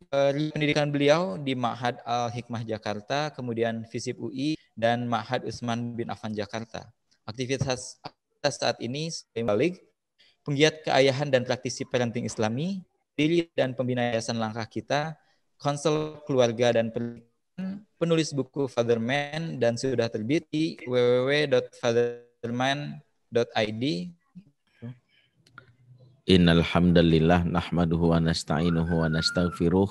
pendidikan beliau di Ma'had Al-Hikmah Jakarta, kemudian FISIP UI, dan Ma'had Utsman bin Affan Jakarta. Aktivitas saat ini sebagai balik, penggiat keayahan dan praktisi parenting Islami, diri dan pembina yayasan Langkah Kita, konsel keluarga dan penulis buku Fatherman, dan sudah terbit di www.fatherman.id. Innal hamdalillah nahmaduhu wa nasta'inuhu wa nastaghfiruh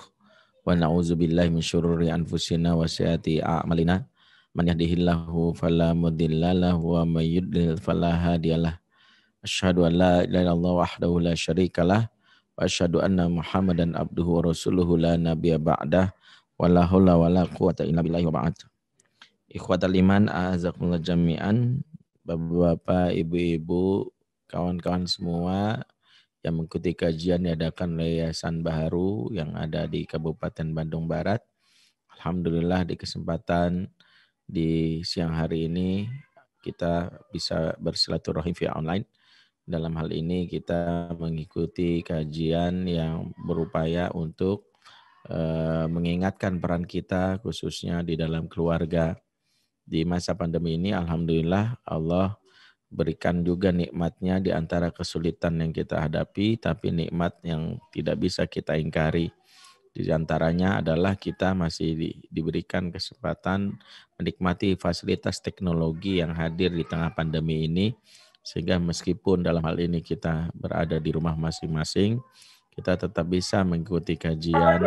wa na'udzubillahi min syururi anfusina wa sayyiati a'malina. Man yahdihillahu fala mudhillalahu wa may yudlil fala hadiyalah. Asyhadu an la ilaha illallah wahdahu la syarikalah wa asyhadu anna Muhammadan abduhu wa rasuluhu la nabiyya ba'dah wa la haula wa la quwata illa billahi wa ba'd. Ikhwatal iman a'azakumullah jami'an, Bapak-bapak, ibu-ibu, kawan-kawan semua yang mengikuti kajian diadakan oleh Yayasan Baharu yang ada di Kabupaten Bandung Barat. Alhamdulillah di kesempatan di siang hari ini kita bisa bersilaturahim via online. Dalam hal ini kita mengikuti kajian yang berupaya untuk mengingatkan peran kita khususnya di dalam keluarga. Di masa pandemi ini alhamdulillah Allah berikan juga nikmatnya di antara kesulitan yang kita hadapi, tapi nikmat yang tidak bisa kita ingkari. Di antaranya adalah kita masih diberikan kesempatan menikmati fasilitas teknologi yang hadir di tengah pandemi ini, sehingga meskipun dalam hal ini kita berada di rumah masing-masing, kita tetap bisa mengikuti kajian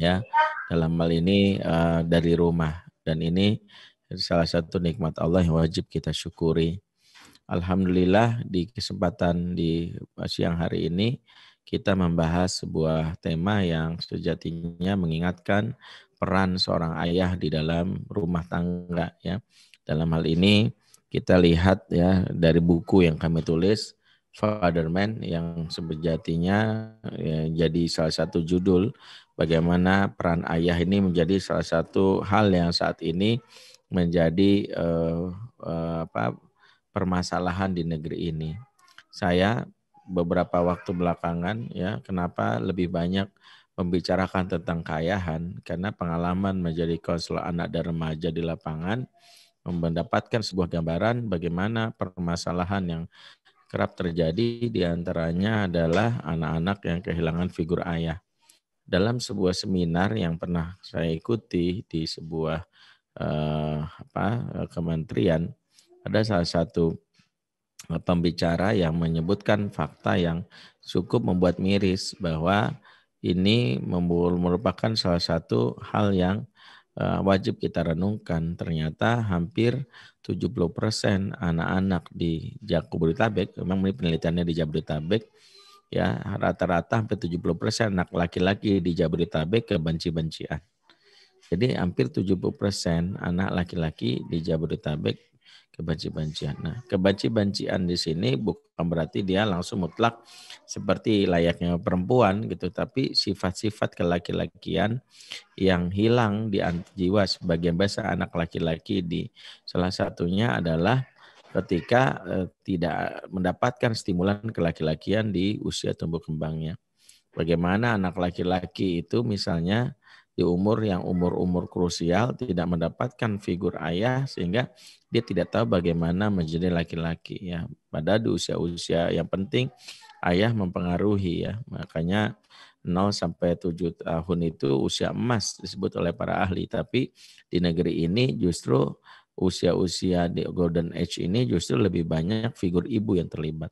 ya dalam hal ini dari rumah, dan ini salah satu nikmat Allah yang wajib kita syukuri. Alhamdulillah di kesempatan di siang hari ini kita membahas sebuah tema yang sejatinya mengingatkan peran seorang ayah di dalam rumah tangga ya. Dalam hal ini kita lihat ya dari buku yang kami tulis Fatherman yang sejatinya ya, jadi salah satu judul bagaimana peran ayah ini menjadi salah satu hal yang saat ini menjadi permasalahan di negeri ini. Saya beberapa waktu belakangan ya kenapa lebih banyak membicarakan tentang keayahan, karena pengalaman menjadi konselor anak dan remaja di lapangan mendapatkan sebuah gambaran bagaimana permasalahan yang kerap terjadi di antaranya adalah anak-anak yang kehilangan figur ayah. Dalam sebuah seminar yang pernah saya ikuti di sebuah kementerian, ada salah satu pembicara yang menyebutkan fakta yang cukup membuat miris bahwa ini merupakan salah satu hal yang wajib kita renungkan. Ternyata hampir 70% anak-anak di Jabodetabek, memang ini penelitiannya di Jabodetabek, ya rata-rata hampir 70% anak laki-laki di Jabodetabek kebenci-bencian. Jadi hampir 70% anak laki-laki di Jabodetabek kebenci-bencian. Nah, kebenci-bencian di sini bukan berarti dia langsung mutlak seperti layaknya perempuan gitu, tapi sifat-sifat kelaki-lakian yang hilang di jiwa sebagian besar anak laki-laki di salah satunya adalah ketika tidak mendapatkan stimulan kelaki-lakian di usia tumbuh kembangnya. Bagaimana anak laki-laki itu misalnya di umur yang umur krusial tidak mendapatkan figur ayah sehingga dia tidak tahu bagaimana menjadi laki-laki ya. Pada di usia-usia yang penting ayah mempengaruhi ya. Makanya 0 sampai 7 tahun itu usia emas disebut oleh para ahli, tapi di negeri ini justru usia-usia di golden age ini justru lebih banyak figur ibu yang terlibat.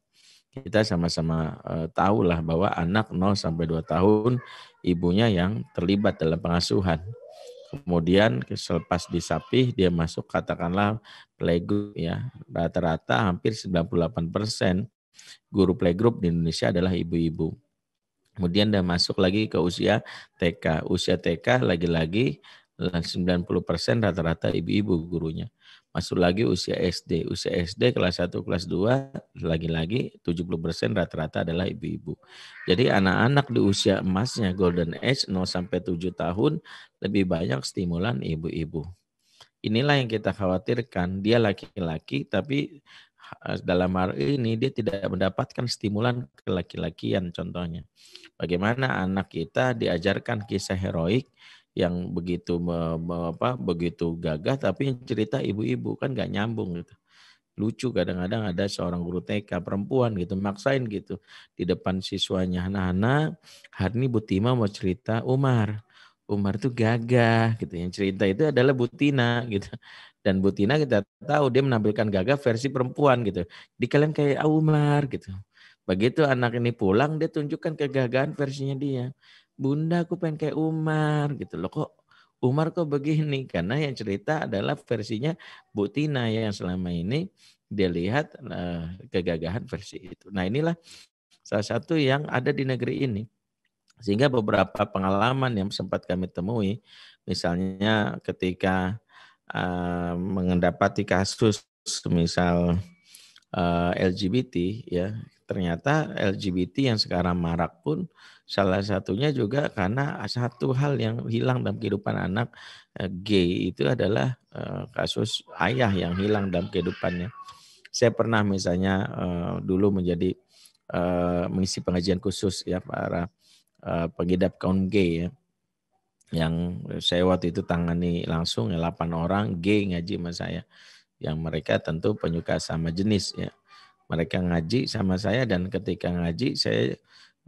Kita sama-sama tahu lah bahwa anak 0 sampai 2 tahun ibunya yang terlibat dalam pengasuhan. Kemudian selepas disapih dia masuk katakanlah playgroup ya. Rata-rata hampir 98% guru playgroup di Indonesia adalah ibu-ibu. Kemudian dia masuk lagi ke usia TK. Usia TK lagi-lagi 90% rata-rata ibu-ibu gurunya. Masuk lagi usia SD. Usia SD kelas 1, kelas 2, lagi-lagi 70% rata-rata adalah ibu-ibu. Jadi anak-anak di usia emasnya golden age 0 sampai 7 tahun lebih banyak stimulan ibu-ibu. Inilah yang kita khawatirkan. Dia laki-laki tapi dalam hal ini dia tidak mendapatkan stimulan kelaki-lakian contohnya. Bagaimana anak kita diajarkan kisah heroik yang begitu begitu gagah tapi yang cerita ibu-ibu kan nggak nyambung gitu. Lucu kadang-kadang ada seorang guru TK perempuan gitu maksain gitu di depan siswanya, anak-anak hari ini Bu Tima mau cerita Umar. Umar tuh gagah gitu. Yang cerita itu adalah Bu Tina gitu. Dan Bu Tina kita tahu dia menampilkan gagah versi perempuan gitu. Di kalian kayak Umar gitu. Begitu anak ini pulang dia tunjukkan kegagahan versinya dia. Bunda aku pengen kayak Umar gitu loh, kok Umar kok begini? Karena yang cerita adalah versinya Bu Tina yang selama ini dia lihat kegagahan versi itu. Nah inilah salah satu yang ada di negeri ini. Sehingga beberapa pengalaman yang sempat kami temui, misalnya ketika mendapati kasus misal LGBT ya, ternyata LGBT yang sekarang marak pun salah satunya juga karena satu hal yang hilang dalam kehidupan anak gay itu adalah kasus ayah yang hilang dalam kehidupannya. Saya pernah misalnya dulu menjadi mengisi pengajian khusus ya para pengidap kaum gay ya. Yang saya waktu itu tangani langsung 8 orang gay ngaji sama saya. Yang mereka tentu penyuka sama jenis ya. Mereka ngaji sama saya dan ketika ngaji saya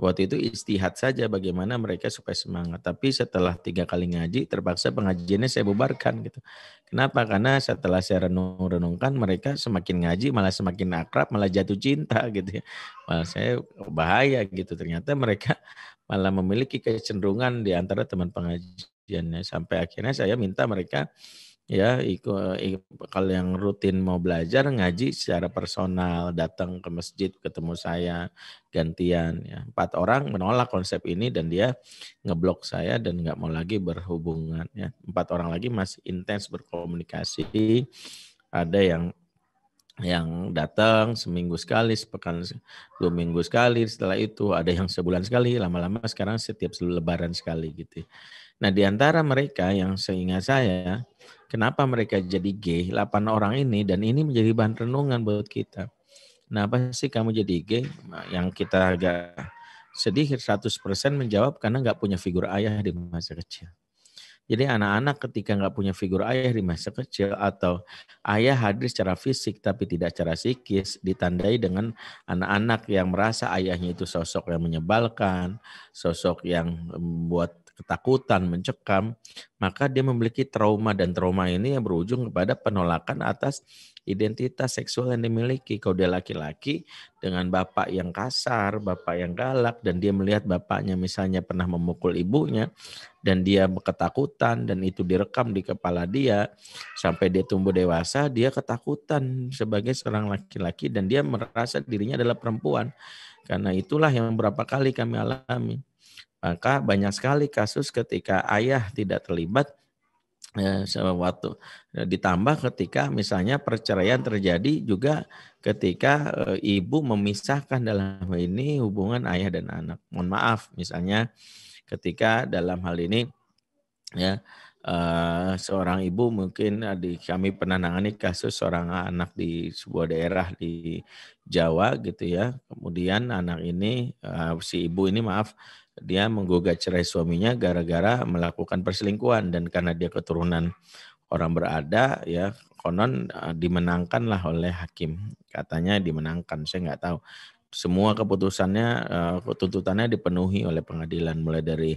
waktu itu istihad saja bagaimana mereka supaya semangat. Tapi setelah 3 kali ngaji terpaksa pengajiannya saya bubarkan gitu. Kenapa? Karena setelah saya renung-renungkan mereka semakin ngaji malah semakin akrab malah jatuh cinta gitu ya. Malah saya bahaya gitu. Ternyata mereka malah memiliki kecenderungan di antara teman pengajiannya. Sampai akhirnya saya minta mereka ya kalau yang rutin mau belajar ngaji secara personal datang ke masjid ketemu saya gantian ya 4 orang menolak konsep ini dan dia ngeblok saya dan nggak mau lagi berhubungan ya 4 orang lagi masih intens berkomunikasi ada yang datang seminggu sekali, sepekan 2 minggu sekali, setelah itu ada yang sebulan sekali, lama-lama sekarang setiap lebaran sekali gitu. Nah di antara mereka yang seingat saya, kenapa mereka jadi gay, 8 orang ini dan ini menjadi bahan renungan buat kita. Kenapa sih kamu jadi gay? Nah, yang kita agak sedih 100% menjawab karena nggak punya figur ayah di masa kecil. Jadi anak-anak ketika nggak punya figur ayah di masa kecil atau ayah hadir secara fisik tapi tidak secara psikis ditandai dengan anak-anak yang merasa ayahnya itu sosok yang menyebalkan, sosok yang membuat ketakutan, mencekam, maka dia memiliki trauma dan trauma ini yang berujung kepada penolakan atas identitas seksual yang dimiliki. Kalau dia laki-laki dengan bapak yang kasar, bapak yang galak dan dia melihat bapaknya misalnya pernah memukul ibunya, dan dia ketakutan dan itu direkam di kepala dia sampai dia tumbuh dewasa dia ketakutan sebagai seorang laki-laki dan dia merasa dirinya adalah perempuan. Karena itulah yang beberapa kali kami alami. Maka banyak sekali kasus ketika ayah tidak terlibat ditambah ketika misalnya perceraian terjadi juga ketika ibu memisahkan dalam ini hubungan ayah dan anak. Mohon maaf misalnya ketika dalam hal ini ya seorang ibu mungkin kami pernah nangani kasus seorang anak di sebuah daerah di Jawa gitu ya. Kemudian anak ini si ibu ini dia menggugat cerai suaminya gara-gara melakukan perselingkuhan dan karena dia keturunan orang berada ya konon dimenangkanlah oleh hakim. Katanya dimenangkan, saya nggak tahu. Semua keputusannya, tuntutannya dipenuhi oleh pengadilan mulai dari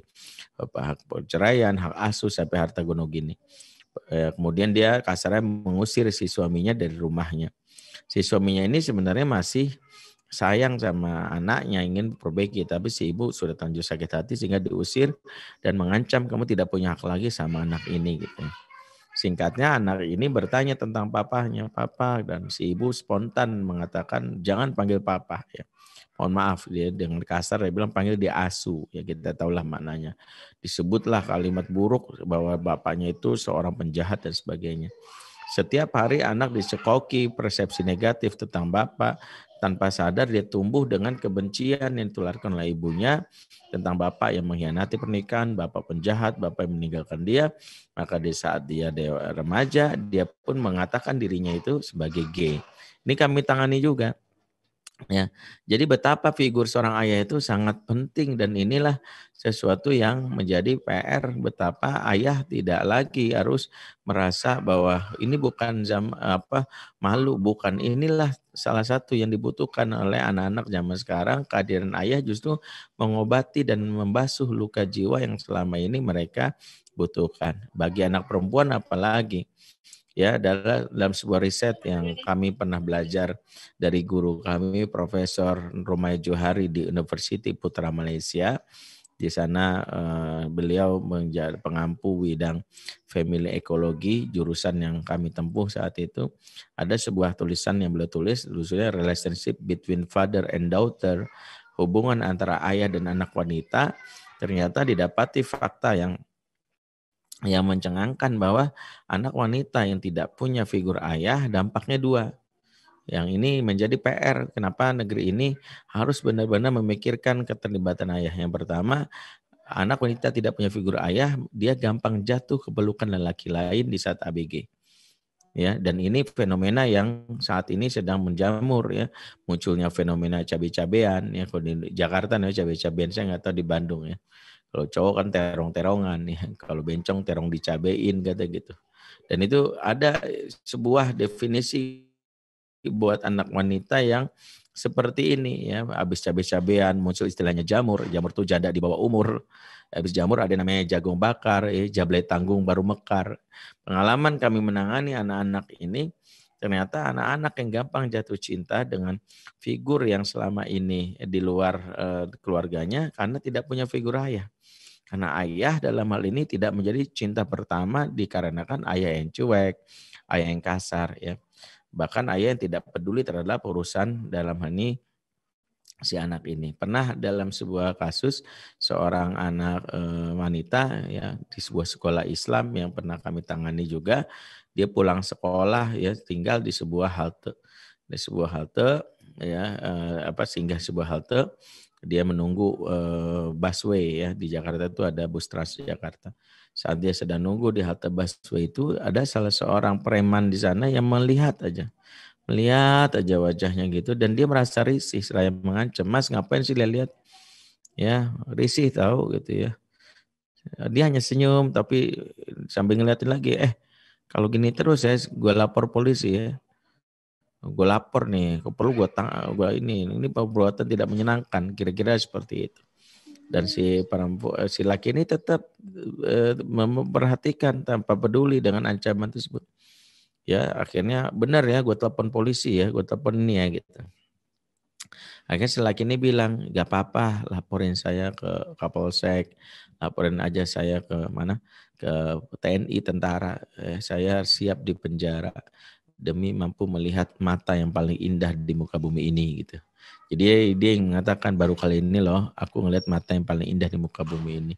hak perceraian, hak asuh sampai harta gono gini. Kemudian dia kasarnya mengusir si suaminya dari rumahnya. Si suaminya ini sebenarnya masih sayang sama anaknya, ingin perbaiki, tapi si ibu sudah terlanjur sakit hati sehingga diusir dan mengancam kamu tidak punya hak lagi sama anak ini gitu. Singkatnya anak ini bertanya tentang papahnya, papa, dan si ibu spontan mengatakan jangan panggil papa ya. Mohon maaf dia dengan kasar dia bilang panggil dia asu ya kita tahulah maknanya. Disebutlah kalimat buruk bahwa bapaknya itu seorang penjahat dan sebagainya. Setiap hari anak dicekoki persepsi negatif tentang bapak, tanpa sadar dia tumbuh dengan kebencian yang ditularkan oleh ibunya tentang bapak yang mengkhianati pernikahan, bapak penjahat, bapak yang meninggalkan dia. Maka di saat dia remaja, dia pun mengatakan dirinya itu sebagai gay. Ini kami tangani juga. Ya, jadi betapa figur seorang ayah itu sangat penting dan inilah sesuatu yang menjadi PR betapa ayah tidak lagi harus merasa bahwa ini bukan malu, bukan, inilah salah satu yang dibutuhkan oleh anak-anak zaman sekarang. Kehadiran ayah justru mengobati dan membasuh luka jiwa yang selama ini mereka butuhkan. Bagi anak perempuan apalagi. Ya, dalam sebuah riset yang kami pernah belajar dari guru kami, Profesor Romai Johari di University Putra Malaysia. Di sana beliau menjadi pengampu bidang family ekologi, jurusan yang kami tempuh saat itu. Ada sebuah tulisan yang beliau tulis, tulisannya relationship between father and daughter, hubungan antara ayah dan anak wanita. Ternyata didapati fakta yang mencengangkan bahwa anak wanita yang tidak punya figur ayah dampaknya dua. Yang ini menjadi PR. Kenapa negeri ini harus benar-benar memikirkan keterlibatan ayah. Yang pertama, anak wanita tidak punya figur ayah, dia gampang jatuh ke pelukan lelaki lain di saat ABG. Ya, dan ini fenomena yang saat ini sedang menjamur ya. Munculnya fenomena cabe-cabean ya. Kalau di Jakarta namanya cabe-cabean, saya nggak tahu di Bandung ya. Kalau cowok kan terong-terongan ya, kalau bencong terong dicabein kata gitu. Dan itu ada sebuah definisi buat anak wanita yang seperti ini ya, habis cabe-cabean muncul istilahnya jamur. Jamur tuh janda di bawah umur. Habis jamur ada namanya jagung bakar, jablay tanggung baru mekar. Pengalaman kami menangani anak-anak ini, ternyata anak-anak yang gampang jatuh cinta dengan figur yang selama ini di luar keluarganya karena tidak punya figur ayah. Karena ayah dalam hal ini tidak menjadi cinta pertama dikarenakan ayah yang cuek, ayah yang kasar ya. Bahkan ayah yang tidak peduli terhadap urusan dalam hal ini si anak ini. Pernah dalam sebuah kasus seorang anak wanita ya di sebuah sekolah Islam yang pernah kami tangani juga, dia pulang sekolah ya tinggal di sebuah halte. Di sebuah halte ya singgah sebuah halte, dia menunggu busway ya, di Jakarta itu ada bus Transjakarta. Saat dia sedang nunggu di halte busway itu ada salah seorang preman di sana yang melihat aja wajahnya gitu dan dia merasa risih seraya mengancam, "Mas ngapain sih lihat-lihat?" Ya, risih tahu gitu ya. Dia hanya senyum tapi sambil ngeliatin lagi, kalau gini terus ya gue lapor polisi ya. Gue lapor nih, perlu gue ini perbuatan tidak menyenangkan, kira-kira seperti itu. Dan si laki ini tetap memperhatikan tanpa peduli dengan ancaman tersebut. Ya akhirnya benar ya, gue telepon polisi ya, gue telepon ini ya gitu. Akhirnya si laki ini bilang, gak apa-apa, laporin saya ke Kapolsek, laporin aja saya ke mana, ke TNI, tentara, saya siap di penjara demi mampu melihat mata yang paling indah di muka bumi ini gitu. Jadi dia yang mengatakan baru kali ini loh aku ngelihat mata yang paling indah di muka bumi ini.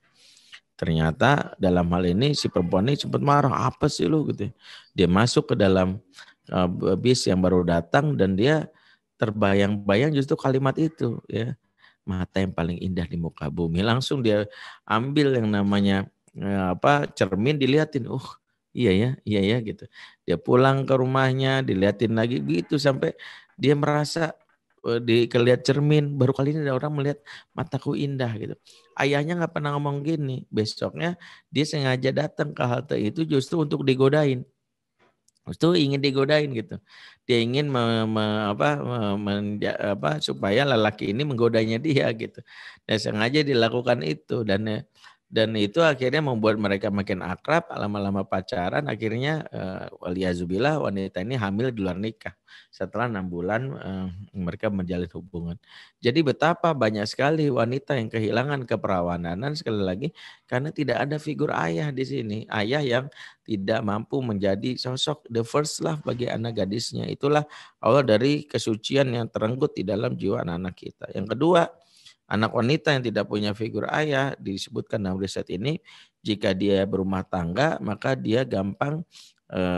Ternyata dalam hal ini si perempuan ini sempat marah, apa sih lu gitu. Dia masuk ke dalam bis yang baru datang dan dia terbayang-bayang justru kalimat itu ya. Mata yang paling indah di muka bumi. Langsung dia ambil yang namanya cermin dilihatin. Iya ya gitu. Dia pulang ke rumahnya, dilihatin lagi gitu sampai dia merasa dilihat cermin, baru kali ini ada orang melihat mataku indah gitu. Ayahnya nggak pernah ngomong gini. Besoknya dia sengaja datang ke halte itu justru untuk digodain. Itu ingin digodain gitu. Dia ingin supaya lelaki ini menggodanya dia gitu. Dan sengaja dilakukan itu dan itu akhirnya membuat mereka makin akrab, lama-lama pacaran, akhirnya waliyazubillah wanita ini hamil di luar nikah. Setelah 6 bulan mereka menjalin hubungan. Jadi betapa banyak sekali wanita yang kehilangan keperawananan sekali lagi karena tidak ada figur ayah di sini. Ayah yang tidak mampu menjadi sosok the first love bagi anak gadisnya. Itulah awal dari kesucian yang terenggut di dalam jiwa anak-anak kita. Yang kedua, anak wanita yang tidak punya figur ayah disebutkan dalam riset ini, jika dia berumah tangga maka dia gampang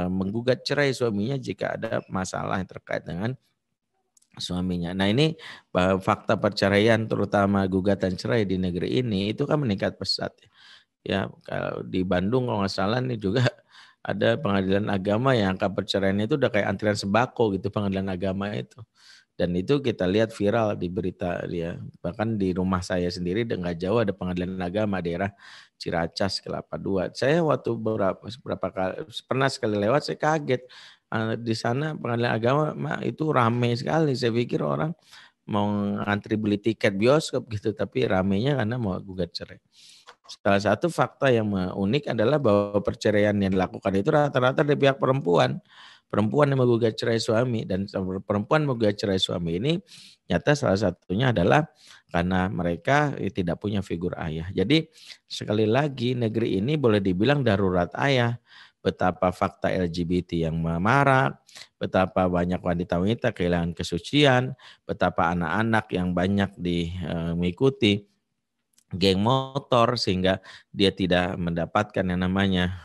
menggugat cerai suaminya jika ada masalah yang terkait dengan suaminya. Nah ini fakta perceraian terutama gugatan cerai di negeri ini itu kan meningkat pesat. Ya kalau di Bandung kalau nggak salah nih juga ada pengadilan agama yang angka perceraian itu udah kayak antrian sembako gitu pengadilan agama itu. Dan itu kita lihat viral di berita dia. Bahkan di rumah saya sendiri nggak jauh ada pengadilan agama daerah Ciracas Kelapa Dua. Saya waktu beberapa kali pernah sekali lewat saya kaget. Di sana pengadilan agama itu ramai sekali. Saya pikir orang mau ngantri beli tiket bioskop gitu, tapi ramainya karena mau gugat cerai. Salah satu fakta yang unik adalah bahwa perceraian yang dilakukan itu rata-rata dari pihak perempuan. Perempuan yang menggugat cerai suami dan perempuan menggugat cerai suami ini nyata salah satunya adalah karena mereka tidak punya figur ayah. Jadi sekali lagi negeri ini boleh dibilang darurat ayah. Betapa fakta LGBT yang marak, betapa banyak wanita-wanita kehilangan kesucian, betapa anak-anak yang banyak mengikuti geng motor sehingga dia tidak mendapatkan yang namanya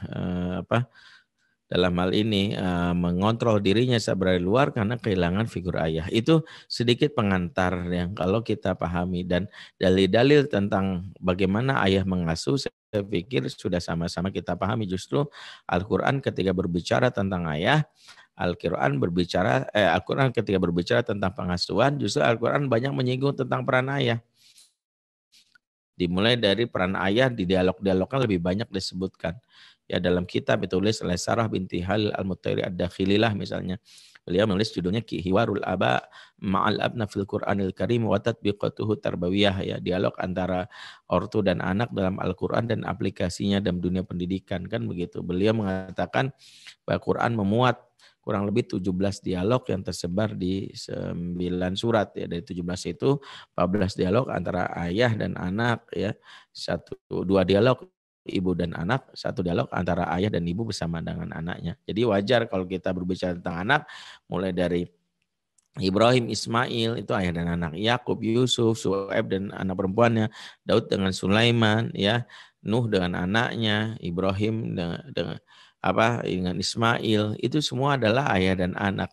dalam hal ini mengontrol dirinya saat berada di luar karena kehilangan figur ayah. Itu sedikit pengantar yang kalau kita pahami dan dalil-dalil tentang bagaimana ayah mengasuh saya pikir sudah sama-sama kita pahami. Justru Al-Qur'an ketika berbicara tentang ayah, Al-Qur'an ketika berbicara tentang pengasuhan, justru Al-Qur'an banyak menyinggung tentang peran ayah. Dimulai dari peran ayah di dialog-dialognya lebih banyak disebutkan. Ya dalam kitab ditulis oleh Sarah binti Halil Al-Mutairi Ad-Dakhililah misalnya. Beliau menulis judulnya Hiwarul Aba Ma'al Abna fil Qur'anil Karim wa Tatbiqatuhu Tarbawiyah, ya, dialog antara ortu dan anak dalam Al-Qur'an dan aplikasinya dalam dunia pendidikan, kan begitu. Beliau mengatakan bahwa Quran memuat kurang lebih 17 dialog yang tersebar di 9 surat, ya. Dari 17 itu 14 dialog antara ayah dan anak, ya. Dua dialog ibu dan anak, satu dialog antara ayah dan ibu bersama dengan anaknya. Jadi wajar kalau kita berbicara tentang anak, mulai dari Ibrahim, Ismail itu ayah dan anak, Yakub, Yusuf, Su'aib dan anak perempuannya, Daud dengan Sulaiman, ya, Nuh dengan anaknya, Ibrahim dengan Ismail, itu semua adalah ayah dan anak.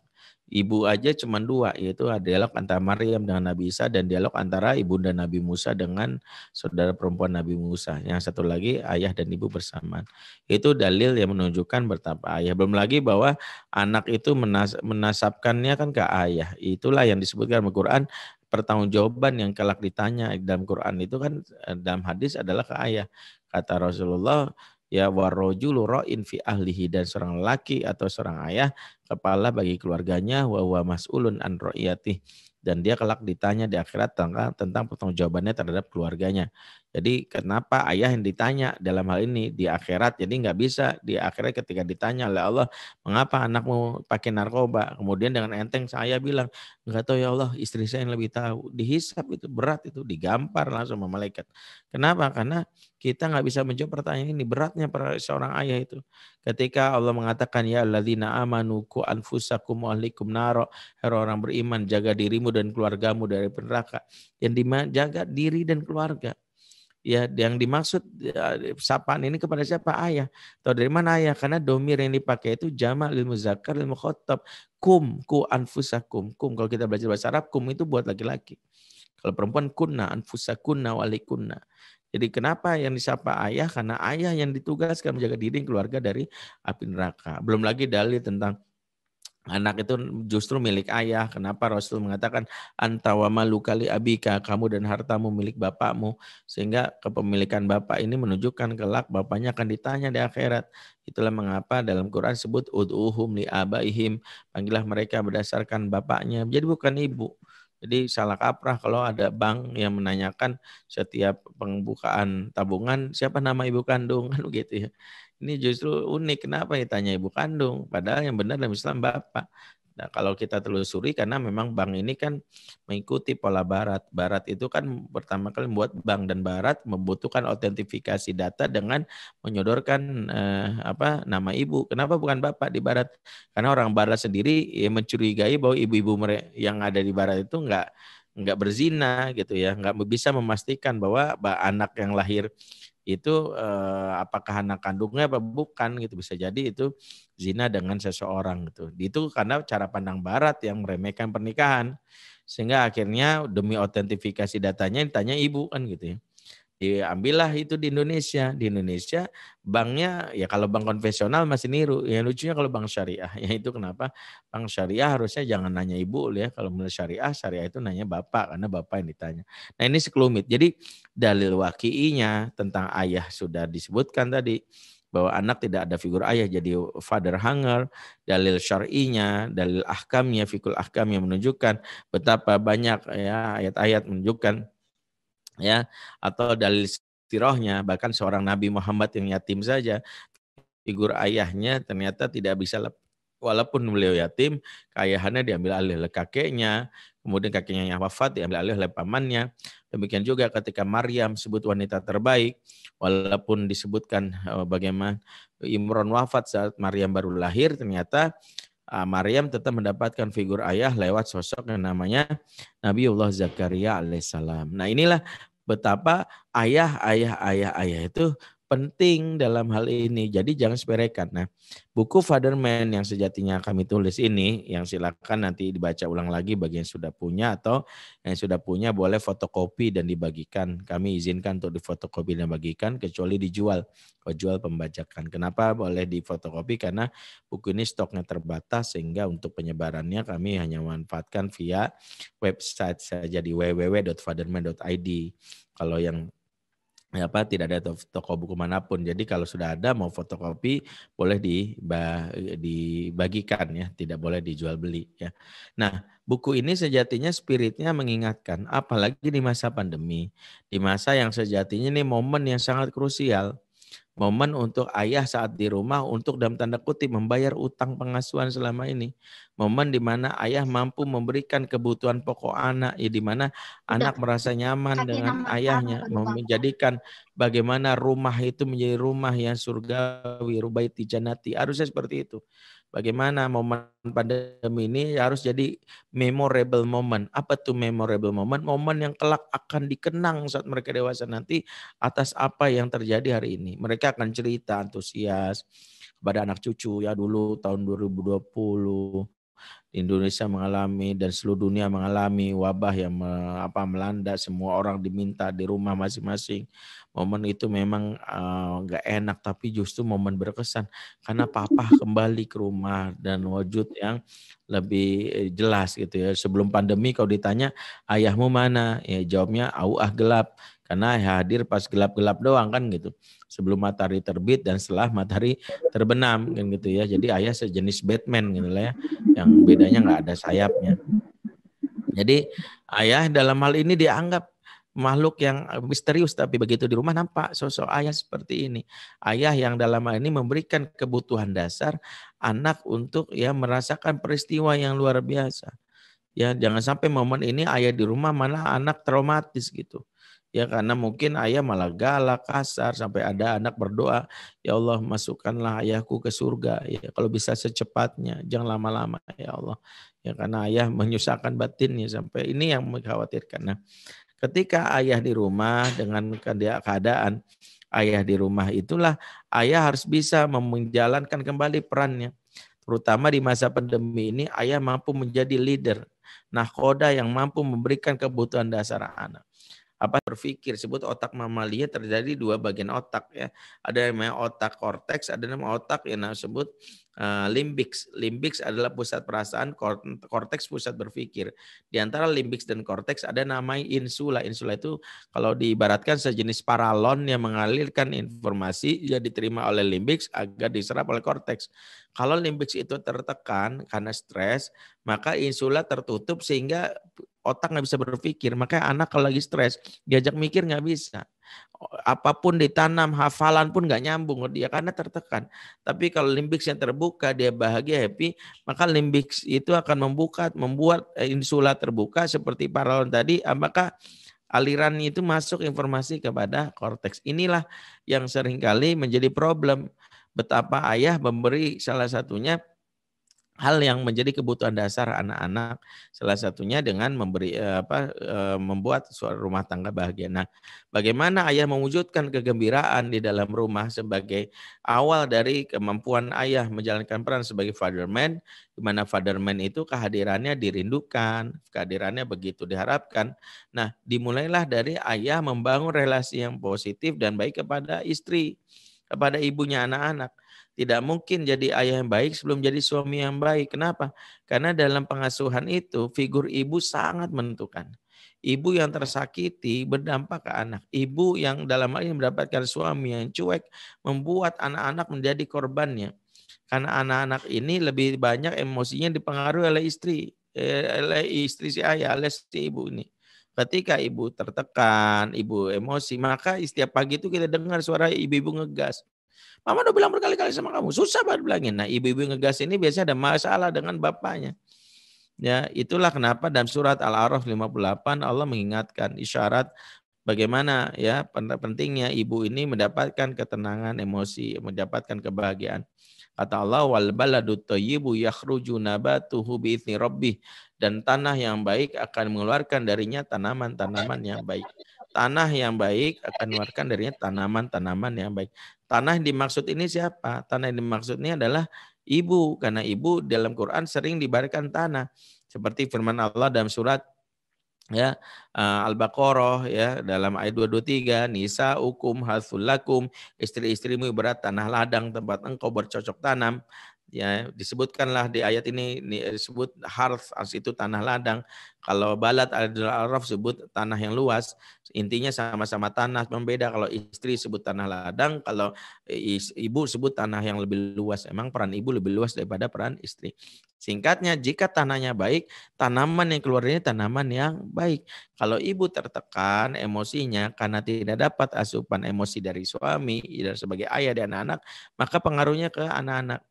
Ibu aja cuma dua, yaitu dialog antara Maryam dengan Nabi Isa dan dialog antara ibunda Nabi Musa dengan saudara perempuan Nabi Musa. Yang satu lagi ayah dan ibu bersamaan. Itu dalil yang menunjukkan betapa ayah. Belum lagi bahwa anak itu menasabkannya kan ke ayah. Itulah yang disebutkan dalam Al-Quran, pertanggungjawaban yang kelak ditanya dalam Quran itu kan dalam hadis adalah ke ayah. Kata Rasulullah, ya warrojulu ra'in fi ahlihi, dan seorang laki atau seorang ayah kepala bagi keluarganya, wa huwa mas'ulun an ra'iyatih, dan dia kelak ditanya di akhirat tentang pertanggungjawabannya terhadap keluarganya. Jadi kenapa ayah yang ditanya dalam hal ini di akhirat? Jadi nggak bisa di akhirat ketika ditanya oleh Allah, mengapa anakmu pakai narkoba? Kemudian dengan enteng saya bilang, nggak tahu ya Allah, istri saya yang lebih tahu. Dihisap itu berat, itu digampar langsung sama malaikat. Kenapa? Karena kita nggak bisa menjawab pertanyaan ini, beratnya seorang ayah itu. Ketika Allah mengatakan, ya alladzina amanu qu anfusakum wa ahlikum naro, hai orang beriman, jaga dirimu dan keluargamu dari neraka. Yang dijaga diri dan keluarga. Ya, yang dimaksud sapaan ini kepada siapa? Ayah. Tahu dari mana ayah? Karena domir yang dipakai itu jamak lil muzakkar lil mukhatab. Ku anfusakum. Kum, kalau kita belajar bahasa Arab, kum itu buat laki-laki. Kalau perempuan kunna anfusakunna walikunna. Jadi kenapa yang disapa ayah? Karena ayah yang ditugaskan menjaga diri dan keluarga dari api neraka. Belum lagi dalil tentang anak itu justru milik ayah. Kenapa Rasul mengatakan anta wa maluka li abika, kamu dan hartamu milik bapakmu. Sehingga kepemilikan bapak ini menunjukkan kelak bapaknya akan ditanya di akhirat. Itulah mengapa dalam Quran sebut ud'uhum li abaihim, panggillah mereka berdasarkan bapaknya. Jadi bukan ibu. Jadi salah kaprah kalau ada bank yang menanyakan setiap pembukaan tabungan siapa nama ibu kandung, kan begitu ya. Ini justru unik, kenapa ditanya ibu kandung? Padahal yang benar dalam Islam bapak. Nah, kalau kita telusuri karena memang bank ini kan mengikuti pola barat. Barat itu kan pertama kali membuat bank, dan barat membutuhkan autentifikasi data dengan menyodorkan nama ibu. Kenapa bukan bapak di barat? Karena orang barat sendiri mencurigai bahwa ibu-ibu yang ada di barat itu nggak berzina gitu ya, nggak bisa memastikan bahwa anak yang lahir itu apakah anak kandungnya apa bukan gitu, bisa jadi itu zina dengan seseorang gitu. Itu karena cara pandang barat yang meremehkan pernikahan. Sehingga akhirnya demi autentifikasi datanya ditanya ibu kan gitu ya. Diambillah itu di Indonesia. Di Indonesia banknya ya kalau bank konvensional masih niru. Yang lucunya kalau bank syariah. Ya itu kenapa bank syariah harusnya jangan nanya ibu ya. Kalau mulai syariah, syariah itu nanya bapak karena bapak yang ditanya. Nah ini sekelumit. Jadi dalil waqi'inya tentang ayah sudah disebutkan tadi. Bahwa anak tidak ada figur ayah jadi father hanger. Dalil syar'inya, dalil ahkamnya, fikul ahkam yang menunjukkan betapa banyak ya ayat-ayat menunjukkan ya atau dalil sirahnya bahkan seorang Nabi Muhammad yang yatim saja figur ayahnya ternyata tidak bisa walaupun beliau yatim keayahannya diambil alih oleh kakeknya kemudian kakeknya yang wafat diambil alih oleh pamannya. Demikian juga ketika Maryam sebut wanita terbaik walaupun disebutkan bagaimana Imran wafat saat Maryam baru lahir ternyata Maryam tetap mendapatkan figur ayah lewat sosok yang namanya Nabiullah Zakaria alaihissalam. Nah inilah betapa ayah itu penting dalam hal ini. Jadi jangan sepelekan. Nah, buku Father Man yang sejatinya kami tulis ini, yang silakan nanti dibaca ulang lagi bagi yang sudah punya atau yang sudah punya boleh fotokopi dan dibagikan. Kami izinkan untuk difotokopi dan bagikan kecuali dijual. Kalau jual pembajakan. Kenapa boleh difotokopi? Karena buku ini stoknya terbatas sehingga untuk penyebarannya kami hanya memanfaatkan via website saja di www.fatherman.id. Kalau yang tidak ada toko buku manapun. Jadi kalau sudah ada mau fotokopi boleh dibagikan ya, tidak boleh dijual beli ya. Nah, buku ini sejatinya spiritnya mengingatkan apalagi di masa pandemi, di masa yang sejatinya ini momen yang sangat krusial. Momen untuk ayah saat di rumah untuk dalam tanda kutip membayar utang pengasuhan selama ini. Momen di mana ayah mampu memberikan kebutuhan pokok anak, ya di mana anak merasa nyaman dengan ayahnya, menjadikan bagaimana rumah itu menjadi rumah yang surgawi, rubaiti jannati. Harusnya seperti itu. Bagaimana momen pandemi ini harus jadi memorable moment. Apa tuh memorable moment? Momen yang kelak akan dikenang saat mereka dewasa nanti atas apa yang terjadi hari ini. Mereka akan cerita antusias kepada anak cucu ya dulu tahun 2020 Indonesia mengalami dan seluruh dunia mengalami wabah yang melanda, semua orang diminta di rumah masing-masing. Momen itu memang nggak enak tapi justru momen berkesan karena papa kembali ke rumah dan wujud yang lebih jelas gitu ya. Sebelum pandemi kalau ditanya ayahmu mana? Ya jawabnya gelap. Karena hadir pas gelap-gelap doang kan gitu. Sebelum matahari terbit dan setelah matahari terbenam kan gitu ya. Jadi ayah sejenis Batman gitu lah ya. Yang bedanya nggak ada sayapnya. Jadi ayah dalam hal ini dianggap makhluk yang misterius tapi begitu di rumah nampak sosok ayah seperti ini. Ayah yang dalam hal ini memberikan kebutuhan dasar anak untuk ya merasakan peristiwa yang luar biasa. Ya jangan sampai momen ini ayah di rumah malah anak traumatis gitu. Ya karena mungkin ayah malah galak, kasar sampai ada anak berdoa, ya Allah masukkanlah ayahku ke surga. Ya kalau bisa secepatnya, jangan lama-lama ya Allah. Ya karena ayah menyusahkan batinnya sampai ini yang mengkhawatirkan. Nah, ketika ayah di rumah dengan keadaan ayah di rumah itulah ayah harus bisa menjalankan kembali perannya. Terutama di masa pandemi ini ayah mampu menjadi leader, nahkoda yang mampu memberikan kebutuhan dasar anak. Apa berpikir sebut otak mamalia terjadi dua bagian otak ya. Ada yang namanya otak korteks, ada yang namanya otak yang disebut limbix. Limbix adalah pusat perasaan, korteks pusat berpikir. Di antara limbix dan korteks ada namanya insula. Insula itu kalau diibaratkan sejenis paralon yang mengalirkan informasi yang diterima oleh limbix agar diserap oleh korteks. Kalau limbix itu tertekan karena stres, maka insula tertutup sehingga otak nggak bisa berpikir. Makanya anak kalau lagi stres, diajak mikir nggak bisa. Apapun ditanam, hafalan pun nggak nyambung dia karena tertekan. Tapi kalau limbix yang terbuka, dia bahagia, happy, maka limbix itu akan membuat insula terbuka seperti paralon tadi, maka aliran itu masuk informasi kepada korteks. Inilah yang seringkali menjadi problem. Betapa ayah memberi salah satunya hal yang menjadi kebutuhan dasar anak-anak, salah satunya dengan membuat rumah tangga bahagia. Nah, bagaimana ayah mewujudkan kegembiraan di dalam rumah sebagai awal dari kemampuan ayah menjalankan peran sebagai fatherman, di mana fatherman itu kehadirannya dirindukan, kehadirannya begitu diharapkan. Nah, dimulailah dari ayah membangun relasi yang positif dan baik kepada istri, kepada ibunya anak-anak. Tidak mungkin jadi ayah yang baik sebelum jadi suami yang baik. Kenapa? Karena dalam pengasuhan itu figur ibu sangat menentukan. Ibu yang tersakiti berdampak ke anak. Ibu yang dalam hal ini mendapatkan suami yang cuek membuat anak-anak menjadi korbannya. Karena anak-anak ini lebih banyak emosinya dipengaruhi oleh istri si ayah, alias si ibu ini. Ketika ibu tertekan, ibu emosi, maka setiap pagi itu kita dengar suara ibu-ibu ngegas. Mama udah bilang berkali-kali sama kamu, susah banget bilangin. Nah, ibu-ibu ngegas ini biasanya ada masalah dengan bapaknya. Ya, itulah kenapa dalam surat Al-A'raf 58 Allah mengingatkan isyarat bagaimana ya pentingnya ibu ini mendapatkan ketenangan emosi, mendapatkan kebahagiaan. Kata Allah, wal baladut thayyibu yakhruju nabatuhu bi'izni rabbih, dan tanah yang baik akan mengeluarkan darinya tanaman-tanaman yang baik. Tanah yang baik akan mengeluarkan darinya tanaman-tanaman yang baik. Tanah yang dimaksud ini siapa? Tanah yang dimaksud ini adalah ibu, karena ibu dalam Quran sering diberikan tanah. Seperti firman Allah dalam surat ya Al-Baqarah ya dalam ayat 223, nisa ukum hasulakum, istri-istrimu ibarat tanah ladang tempat engkau bercocok tanam. Ya, disebutkanlah di ayat ini disebut harf itu tanah ladang. Kalau balad al-araf sebut tanah yang luas. Intinya sama-sama tanah, membeda. Kalau istri sebut tanah ladang, kalau ibu sebut tanah yang lebih luas. Emang peran ibu lebih luas daripada peran istri. Singkatnya, jika tanahnya baik, tanaman yang keluar ini tanaman yang baik. Kalau ibu tertekan emosinya karena tidak dapat asupan emosi dari suami dan sebagai ayah dan anak, maka pengaruhnya ke anak-anak.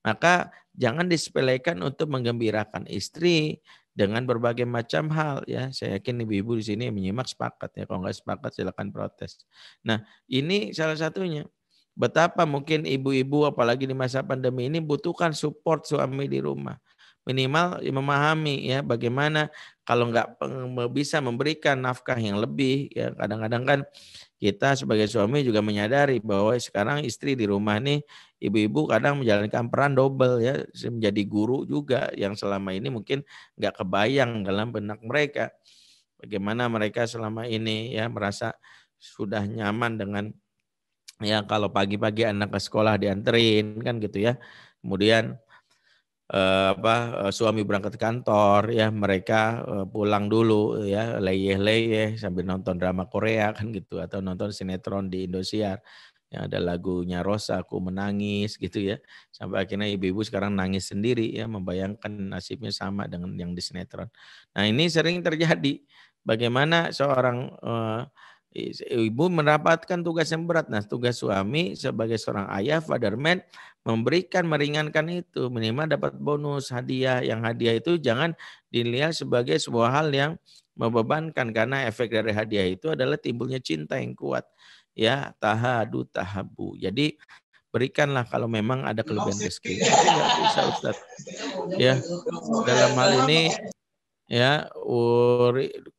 Maka jangan disepelekan untuk menggembirakan istri dengan berbagai macam hal ya. Saya yakin ibu-ibu di sini menyimak sepakat ya. Kalau nggak sepakat silakan protes. Nah, ini salah satunya. Betapa mungkin ibu-ibu apalagi di masa pandemi ini butuhkan support suami di rumah. Minimal memahami ya bagaimana kalau nggak bisa memberikan nafkah yang lebih ya kadang-kadang kan kita sebagai suami juga menyadari bahwa sekarang istri di rumah nih ibu-ibu kadang menjalankan peran double ya menjadi guru juga yang selama ini mungkin nggak kebayang dalam benak mereka bagaimana mereka selama ini ya merasa sudah nyaman dengan ya kalau pagi-pagi anak ke sekolah dianterin kan gitu ya kemudian suami berangkat ke kantor ya mereka pulang dulu ya leyeh-leyeh sambil nonton drama Korea kan gitu atau nonton sinetron di Indosiar yang ada lagunya Rosa aku menangis gitu ya sampai akhirnya ibu-ibu sekarang nangis sendiri ya membayangkan nasibnya sama dengan yang di sinetron. Nah ini sering terjadi bagaimana seorang ibu mendapatkan tugas yang berat. Nah tugas suami sebagai seorang ayah fatherman meringankan itu, minimal dapat bonus hadiah. Yang hadiah itu jangan dilihat sebagai sebuah hal yang membebankan karena efek dari hadiah itu adalah timbulnya cinta yang kuat. Ya, tahadu tahabu. Jadi berikanlah kalau memang ada kelebihan rezeki. Tapi nggak bisa Ustaz. Ya, dalam hal ini ya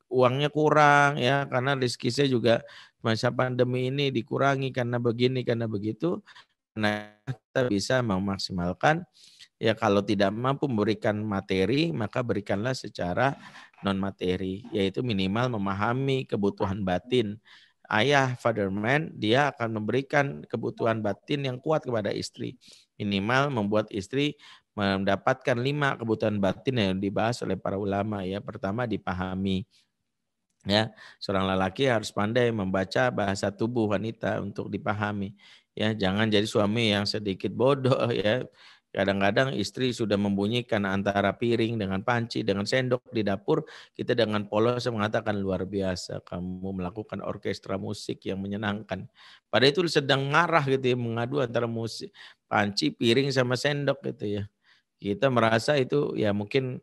uangnya kurang ya karena rezeki saya juga masa pandemi ini dikurangi karena begini karena begitu. Nah, kita bisa memaksimalkan ya kalau tidak mampu memberikan materi maka berikanlah secara non materi yaitu minimal memahami kebutuhan batin. Ayah fatherman dia akan memberikan kebutuhan batin yang kuat kepada istri. Minimal membuat istri mendapatkan 5 kebutuhan batin yang dibahas oleh para ulama ya. Pertama dipahami. Ya, seorang lelaki harus pandai membaca bahasa tubuh wanita untuk dipahami. Ya, jangan jadi suami yang sedikit bodoh ya. Kadang-kadang istri sudah membunyikan antara piring dengan panci dengan sendok di dapur, kita dengan polos mengatakan luar biasa kamu melakukan orkestra musik yang menyenangkan. Padahal itu sedang ngarah gitu ya, mengadu antara musik, panci, piring sama sendok gitu ya. Kita merasa itu ya mungkin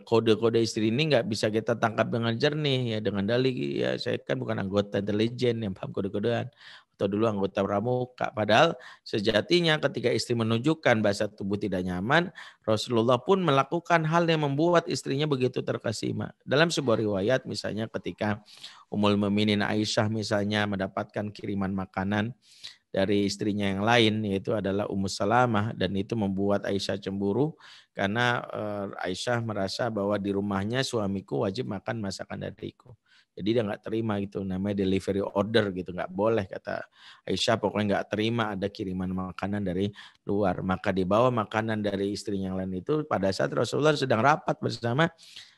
kode-kode istri ini nggak bisa kita tangkap dengan jernih ya dengan dalih ya saya kan bukan anggota intelijen yang paham kode-kodean. atau dulu anggota pramuka. Padahal sejatinya ketika istri menunjukkan bahasa tubuh tidak nyaman, Rasulullah pun melakukan hal yang membuat istrinya begitu terkesima. Dalam sebuah riwayat misalnya ketika Ummul Mukminin Aisyah misalnya mendapatkan kiriman makanan dari istrinya yang lain, yaitu adalah Ummu Salamah, dan itu membuat Aisyah cemburu karena Aisyah merasa bahwa di rumahnya suamiku wajib makan masakan dariku. Jadi dia nggak terima gitu, namanya delivery order gitu, nggak boleh kata Aisyah, pokoknya nggak terima ada kiriman makanan dari luar. Maka dibawa makanan dari istrinya yang lain itu pada saat Rasulullah sedang rapat bersama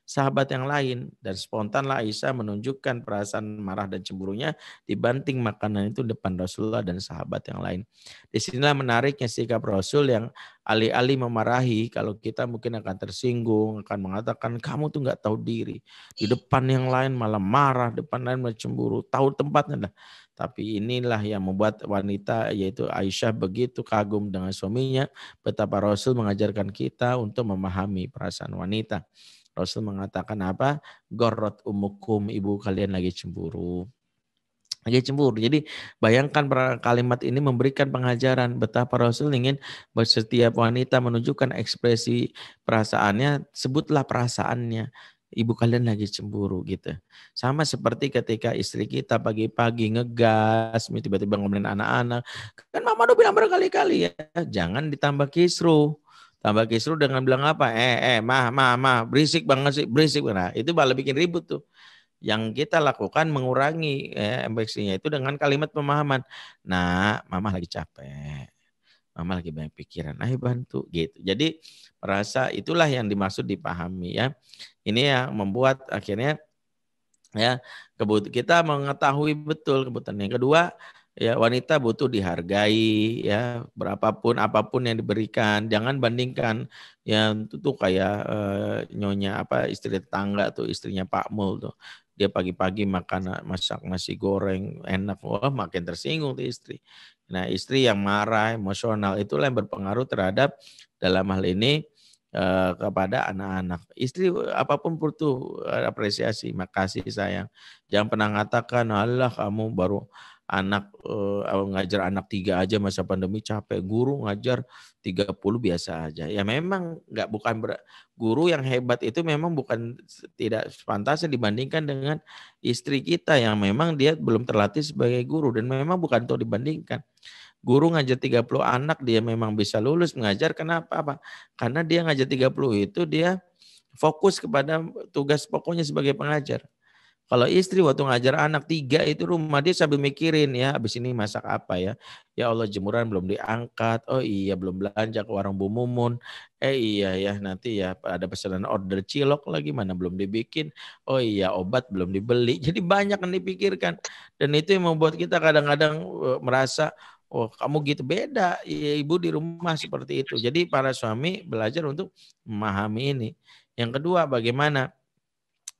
sahabat yang lain, dan spontanlah Aisyah menunjukkan perasaan marah dan cemburunya dibanting makanan itu depan Rasulullah dan sahabat yang lain. Disinilah menariknya sikap Rasul yang alih-alih memarahi, kalau kita mungkin akan tersinggung, akan mengatakan kamu tuh nggak tahu diri. Di depan yang lain malah marah, depan lain malah cemburu, tahu tempatnya dah. Tapi inilah yang membuat wanita yaitu Aisyah begitu kagum dengan suaminya, betapa Rasul mengajarkan kita untuk memahami perasaan wanita. Rasul mengatakan apa? Gorrot umukum, ibu kalian lagi cemburu. Lagi cemburu. Jadi bayangkan kalimat ini memberikan pengajaran betapa Rasul ingin setiap wanita menunjukkan ekspresi perasaannya, sebutlah perasaannya. Ibu kalian lagi cemburu gitu. Sama seperti ketika istri kita pagi-pagi ngegas, tiba-tiba ngomongin anak-anak. Kan mama udah bilang berkali-kali ya, jangan ditambah kisruh. Tambah kisruh dengan bilang apa? Mah, berisik banget sih, berisik. Nah, itu malah bikin ribut tuh. Yang kita lakukan mengurangi emosinya itu dengan kalimat pemahaman. Nah, mama lagi capek. Mama lagi banyak pikiran. Ayo bantu gitu. Jadi merasa itulah yang dimaksud dipahami ya. Ini yang membuat akhirnya ya kita mengetahui betul kebutuhan. Yang kedua, ya wanita butuh dihargai ya, berapapun apapun yang diberikan, jangan bandingkan yang itu tuh kayak nyonya apa istri tetangga tuh, istrinya Pak Mul tuh, dia pagi-pagi makan masak nasi goreng enak, wah makin tersinggung tuh istri. Nah istri yang marah emosional itulah yang berpengaruh terhadap dalam hal ini kepada anak-anak. Istri apapun butuh apresiasi, makasih sayang. Jangan pernah mengatakan, alah kamu baru ngajar anak 3 aja masa pandemi capek, guru ngajar 30 biasa aja. Ya memang guru yang hebat itu memang bukan tidak pantasnya dibandingkan dengan istri kita yang memang dia belum terlatih sebagai guru, dan memang bukan untuk dibandingkan. Guru ngajar 30 anak dia memang bisa lulus mengajar, kenapa? Apa? Karena dia ngajar 30 itu dia fokus kepada tugas pokoknya sebagai pengajar. Kalau istri waktu ngajar anak 3 itu rumah dia sambil mikirin ya, habis ini masak apa ya? Ya Allah jemuran belum diangkat. Oh iya belum belanja ke warung Bu Mumun. Iya ya nanti ya ada pesanan order cilok lagi mana belum dibikin. Oh iya obat belum dibeli. Jadi banyak yang dipikirkan. Dan itu yang membuat kita kadang-kadang merasa oh kamu gitu, beda. Ya, ibu di rumah seperti itu. Jadi para suami belajar untuk memahami ini. Yang kedua bagaimana?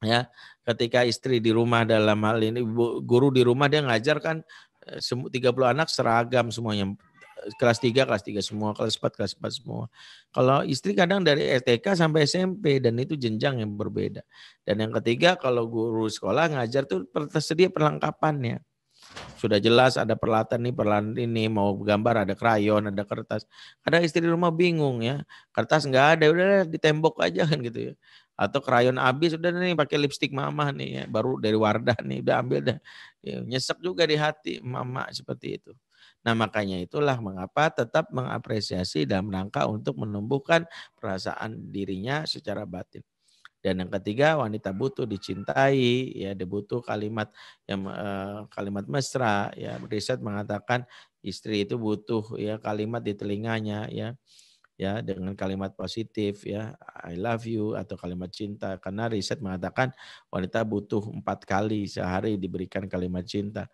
Ya, ketika istri di rumah dalam hal ini guru di rumah dia ngajar kan 30 anak seragam semuanya. Kelas 3 semua, kelas 4 semua. Kalau istri kadang dari TK sampai SMP dan itu jenjang yang berbeda. Dan yang ketiga kalau guru sekolah ngajar tuh tersedia perlengkapannya. Sudah jelas ada peralatan ini, mau gambar ada krayon, ada kertas. Kadang istri di rumah bingung ya, kertas nggak ada, udah di tembok aja kan gitu ya. Atau krayon habis, udah nih pakai lipstik mama nih ya, baru dari Wardah nih, udah ambil dah. Ya, nyesek juga di hati mama seperti itu. Nah makanya itulah mengapa tetap mengapresiasi dalam rangka untuk menumbuhkan perasaan dirinya secara batin. Dan yang ketiga wanita butuh dicintai, ya dia butuh kalimat yang kalimat mesra, ya riset mengatakan istri itu butuh ya kalimat di telinganya ya dengan kalimat positif ya I love you atau kalimat cinta, karena riset mengatakan wanita butuh 4 kali sehari diberikan kalimat cinta.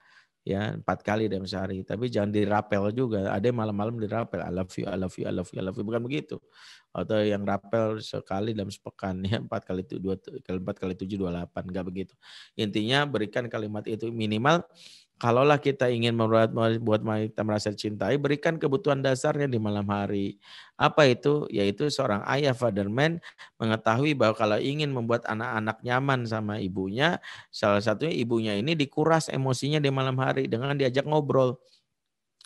Ya 4 kali dalam sehari, tapi jangan dirapel juga. Ada yang malam-malam dirapel I love you, I love you, I love you, I love you, bukan begitu. Atau yang rapel sekali dalam sepekan ya 4 kali 7 28, enggak begitu. Intinya berikan kalimat itu minimal. Kalaulah kita ingin buat wanita merasa cintai, berikan kebutuhan dasarnya di malam hari. Apa itu? Yaitu seorang ayah, father man, mengetahui bahwa kalau ingin membuat anak-anak nyaman sama ibunya, salah satunya ibunya ini dikuras emosinya di malam hari dengan diajak ngobrol.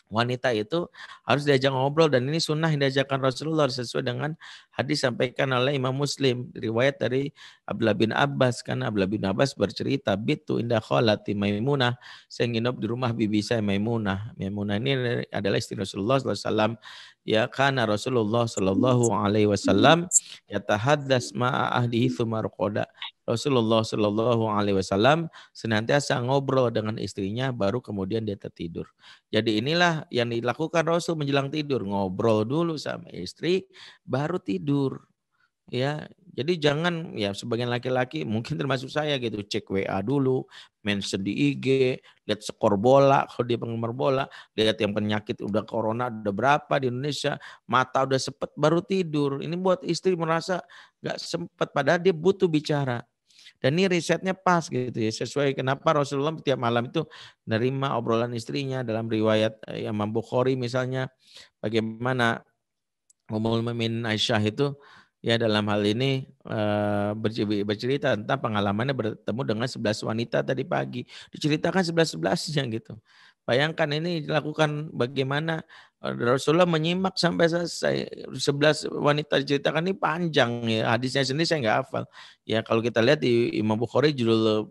wanita itu harus diajak ngobrol, dan ini sunnah yang diajarkan Rasulullah sesuai dengan hadis sampaikan oleh Imam Muslim, riwayat dari Abdullah bin Abbas. Karena Abdullah bin Abbas bercerita, bitu indah kholati Maimunah, saya nginep di rumah bibi saya Maimunah. Maimunah ini adalah istri Rasulullah SAW. Ya, karena Rasulullah SAW yatahaddas ma'a ahdihi tsumma raqada. Rasulullah SAW senantiasa ngobrol dengan istrinya, baru kemudian dia tertidur. Jadi inilah yang dilakukan Rasul menjelang tidur, ngobrol dulu sama istri, baru tidur. Ya, jadi jangan, ya sebagian laki-laki mungkin termasuk saya gitu, cek WA dulu, mention di IG, lihat skor bola kalau dia penggemar bola, lihat yang penyakit udah corona udah berapa di Indonesia, mata udah sepet baru tidur. Ini buat istri merasa nggak sempet, padahal dia butuh bicara. Dan ini risetnya pas gitu ya, sesuai kenapa Rasulullah tiap malam itu nerima obrolan istrinya. Dalam riwayat Imam Bukhari misalnya, bagaimana Ummul Mukminin Aisyah itu ya dalam hal ini bercerita tentang pengalamannya bertemu dengan 11 wanita tadi pagi. Diceritakan 11-11-nya gitu. Bayangkan ini dilakukan bagaimana Rasulullah menyimak sampai selesai. 11 wanita diceritakan ini panjang ya. Hadisnya sendiri saya nggak hafal. Ya kalau kita lihat di Imam Bukhari judul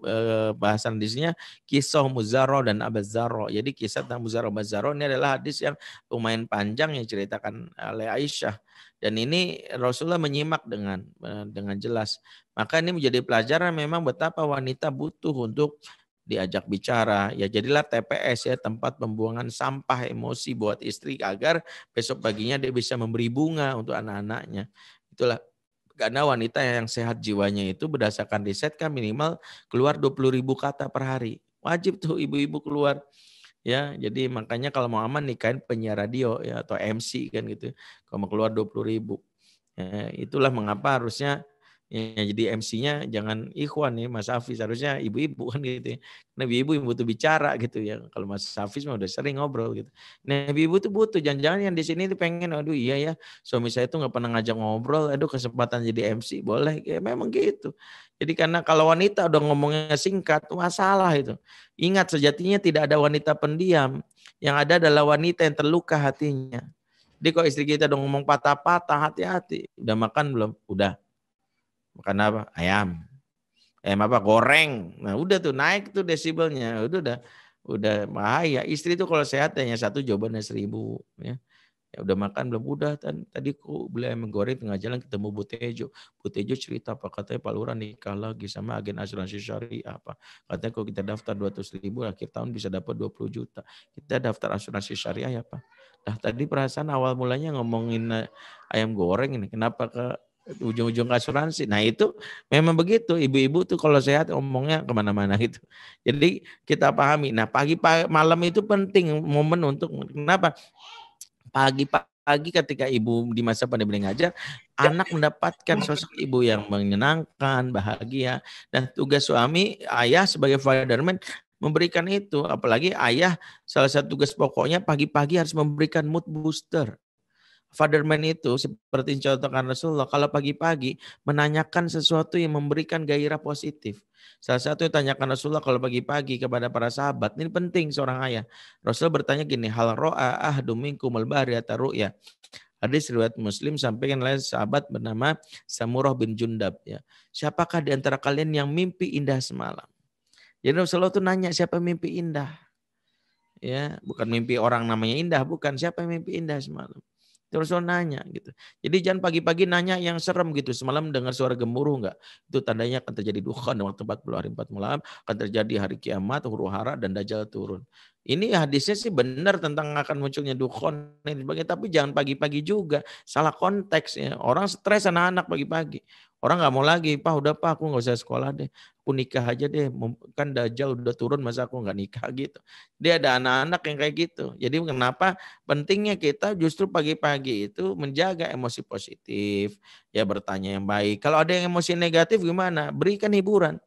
bahasan hadisnya Kisah Muzarro dan Abazarro. Jadi kisah tentang Muzarro Abazarro ini adalah hadis yang lumayan panjang yang diceritakan oleh Aisyah. Dan ini Rasulullah menyimak dengan jelas. Maka ini menjadi pelajaran memang betapa wanita butuh untuk diajak bicara. Ya jadilah TPS ya, tempat pembuangan sampah emosi buat istri agar besok paginya dia bisa memberi bunga untuk anak-anaknya. Itulah karena wanita yang sehat jiwanya itu berdasarkan riset kan minimal keluar 20.000 kata per hari. Wajib tuh ibu-ibu keluar. Ya, jadi makanya kalau mau aman nikahin penyiar radio ya atau MC kan gitu. Kalau mau keluar 20.000. Ya, itulah mengapa harusnya ya, jadi MC-nya jangan Ikhwan nih Mas Hafiz, harusnya ibu-ibu kan gitu ya. Karena ibu-ibu yang butuh bicara gitu ya. Kalau Mas Hafiz mah udah sering ngobrol gitu. Nah ibu-ibu tuh butuh, jangan-jangan yang di sini tuh pengen, aduh iya ya suami saya tuh nggak pernah ngajak ngobrol, aduh kesempatan jadi MC boleh, ya memang gitu. Jadi karena kalau wanita udah ngomongnya singkat, masalah itu. Ingat sejatinya tidak ada wanita pendiam, yang ada adalah wanita yang terluka hatinya. Jadi kalau istri kita udah ngomong patah-patah, hati-hati. Udah makan belum? Udah. Makan apa? Ayam. Ayam apa? Goreng. Nah udah tuh naik tuh desibelnya. Udah bahaya. Istri tuh kalau sehat hanya satu jawabannya 1000. Ya. Ya udah makan belum? Udah tadi ku beli ayam goreng tengah jalan ketemu Bu Tejo. Bu Tejo cerita apa? Katanya Pak Lurah nikah lagi sama agen asuransi syariah apa. Katanya kalau kita daftar 200.000 akhir tahun bisa dapat 20 juta. Kita daftar asuransi syariah ya Pak. Nah tadi perasaan awal mulanya ngomongin ayam goreng ini. Kenapa ke ujung-ujung ke asuransi? Nah itu memang begitu. Ibu-ibu tuh kalau sehat omongnya kemana-mana gitu. Jadi kita pahami. Nah pagi malam itu penting momen untuk kenapa? Pagi-pagi ketika ibu di masa pandemi ngajar, anak mendapatkan sosok ibu yang menyenangkan, bahagia, dan tugas suami, ayah sebagai fatherman memberikan itu. Apalagi ayah salah satu tugas pokoknya pagi-pagi harus memberikan mood booster. Fatherman itu seperti contohkan Rasulullah, kalau pagi-pagi menanyakan sesuatu yang memberikan gairah positif. Salah satu yang tanyakan Rasulullah kalau pagi-pagi kepada para sahabat, ini penting seorang ayah. Rasul bertanya gini, hal ro'a ahdum minkum al-bahriyata ru'ya. Hadis riwayat Muslim sampaikan oleh sahabat bernama Samurah bin Jundab. Ya. Siapakah di antara kalian yang mimpi indah semalam? Jadi Rasulullah itu nanya siapa mimpi indah. Ya, bukan mimpi orang namanya indah, bukan siapa yang mimpi indah semalam. Terus nanya gitu. Jadi jangan pagi-pagi nanya yang serem gitu. Semalam dengar suara gemuruh enggak? Itu tandanya akan terjadi dukhan waktu 40 hari 40 malam. Akan terjadi hari kiamat, huru hara, dan dajjal turun. Ini hadisnya sih benar tentang akan munculnya dukhan dan sebagainya. Tapi jangan pagi-pagi juga. Salah konteks ya. Orang stres anak-anak pagi-pagi. Orang nggak mau lagi. Pak udah Pak aku nggak usah sekolah deh. Aku nikah aja deh. Kan dajjal udah turun masa aku nggak nikah gitu. Dia ada anak-anak yang kayak gitu. Jadi kenapa pentingnya kita justru pagi-pagi itu menjaga emosi positif, ya bertanya yang baik. Kalau ada yang emosi negatif gimana? Berikan hiburan.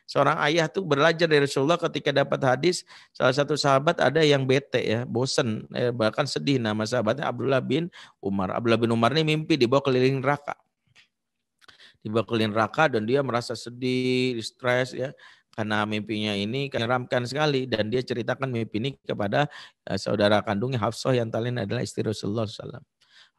Seorang ayah tuh belajar dari Rasulullah ketika dapat hadis, salah satu sahabat ada yang bete ya, bosen, bahkan sedih. Nama sahabatnya Abdullah bin Umar. Abdullah bin Umar ini mimpi dibawa keliling neraka. Dibawa keliling neraka dan dia merasa sedih, stres ya. karena mimpinya ini menyeramkan sekali dan dia ceritakan mimpi ini kepada saudara kandungnya Hafsah yang lain adalah istri Rasulullah SAW.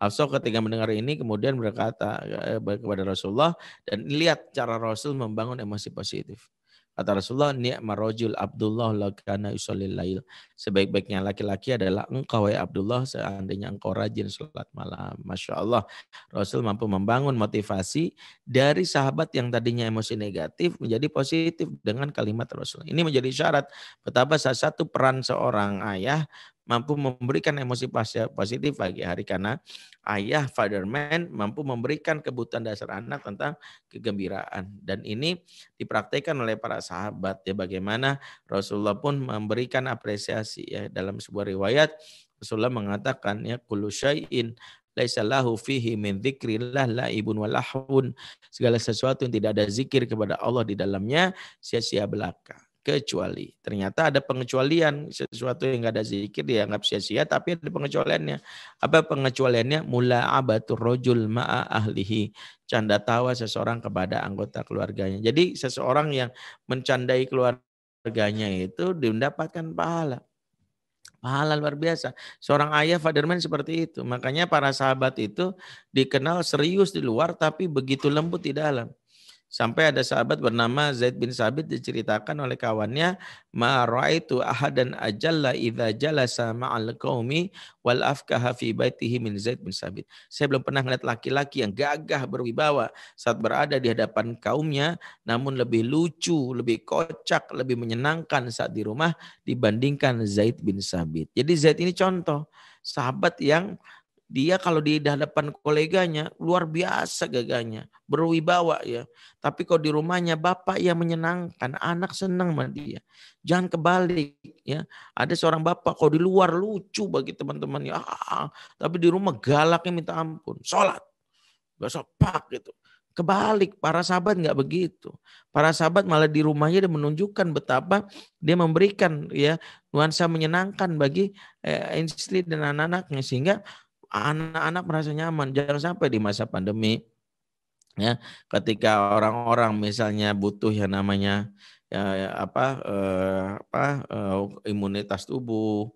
Hafsah ketika mendengar ini kemudian berkata kepada Rasulullah dan lihat cara Rasul membangun emosi positif. Kata Rasulullah, ni'mar rajul Abdullah lakana yusallil lail. Sebaik-baiknya laki-laki adalah engkau ya Abdullah seandainya engkau rajin salat malam. Masya Allah. Rasul mampu membangun motivasi dari sahabat yang tadinya emosi negatif menjadi positif dengan kalimat Rasul. Ini menjadi syarat betapa salah satu peran seorang ayah mampu memberikan emosi positif pagi hari karena ayah father man mampu memberikan kebutuhan dasar anak tentang kegembiraan dan ini dipraktikkan oleh para sahabat ya bagaimana Rasulullah pun memberikan apresiasi ya dalam sebuah riwayat Rasulullah mengatakan ya kullu syai'in laisa lahu fihi min dzikrillah laibun walahun segala sesuatu yang tidak ada zikir kepada Allah di dalamnya sia-sia belaka kecuali ternyata ada pengecualian sesuatu yang enggak ada zikir dianggap sia-sia tapi ada pengecualiannya. Apa pengecualiannya? Mula'abatur rajul ma'a ahlihi. Canda tawa seseorang kepada anggota keluarganya. Jadi seseorang yang mencandai keluarganya itu mendapatkan pahala. Pahala luar biasa. Seorang ayah fatherman seperti itu. Makanya para sahabat itu dikenal serius di luar tapi begitu lembut di dalam. Sampai ada sahabat bernama Zaid bin Sabit diceritakan oleh kawannya, ma ra'aitu ahadan ajalla idza jalasa ma'al qaumi wal afkaha fi baitihi min Zaid bin Sabit. Saya belum pernah melihat laki-laki yang gagah berwibawa saat berada di hadapan kaumnya, namun lebih lucu, lebih kocak, lebih menyenangkan saat di rumah dibandingkan Zaid bin Sabit. Jadi Zaid ini contoh sahabat yang dia kalau di hadapan koleganya luar biasa gagahnya, berwibawa ya. Tapi kalau di rumahnya bapak yang menyenangkan, anak senang sama dia. Jangan kebalik ya. Ada seorang bapak kalau di luar lucu bagi teman-temannya, tapi di rumah galaknya minta ampun. Sholat, gak sopak gitu. Kebalik, para sahabat nggak begitu. Para sahabat malah di rumahnya dia menunjukkan betapa dia memberikan ya nuansa menyenangkan bagi istri dan anak-anaknya sehingga anak-anak merasa nyaman. Jangan sampai di masa pandemi ya ketika orang-orang misalnya butuh yang namanya imunitas tubuh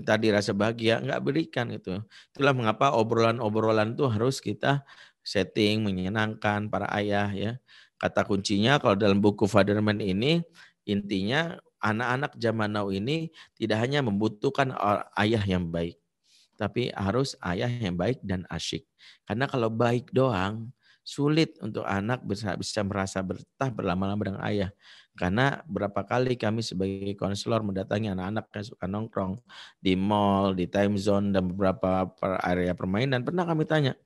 tadi rasa bahagia nggak berikan itu. Itulah mengapa obrolan-obrolan itu harus kita setting menyenangkan para ayah ya. Kata kuncinya kalau dalam buku Fatherman ini intinya anak-anak zaman now ini tidak hanya membutuhkan ayah yang baik tapi harus ayah yang baik dan asyik. Karena kalau baik doang, sulit untuk anak bisa merasa betah berlama-lama dengan ayah. Karena berapa kali kami sebagai konselor mendatangi anak-anak yang suka nongkrong di mall, di time zone, dan beberapa area permainan. Pernah kami tanya,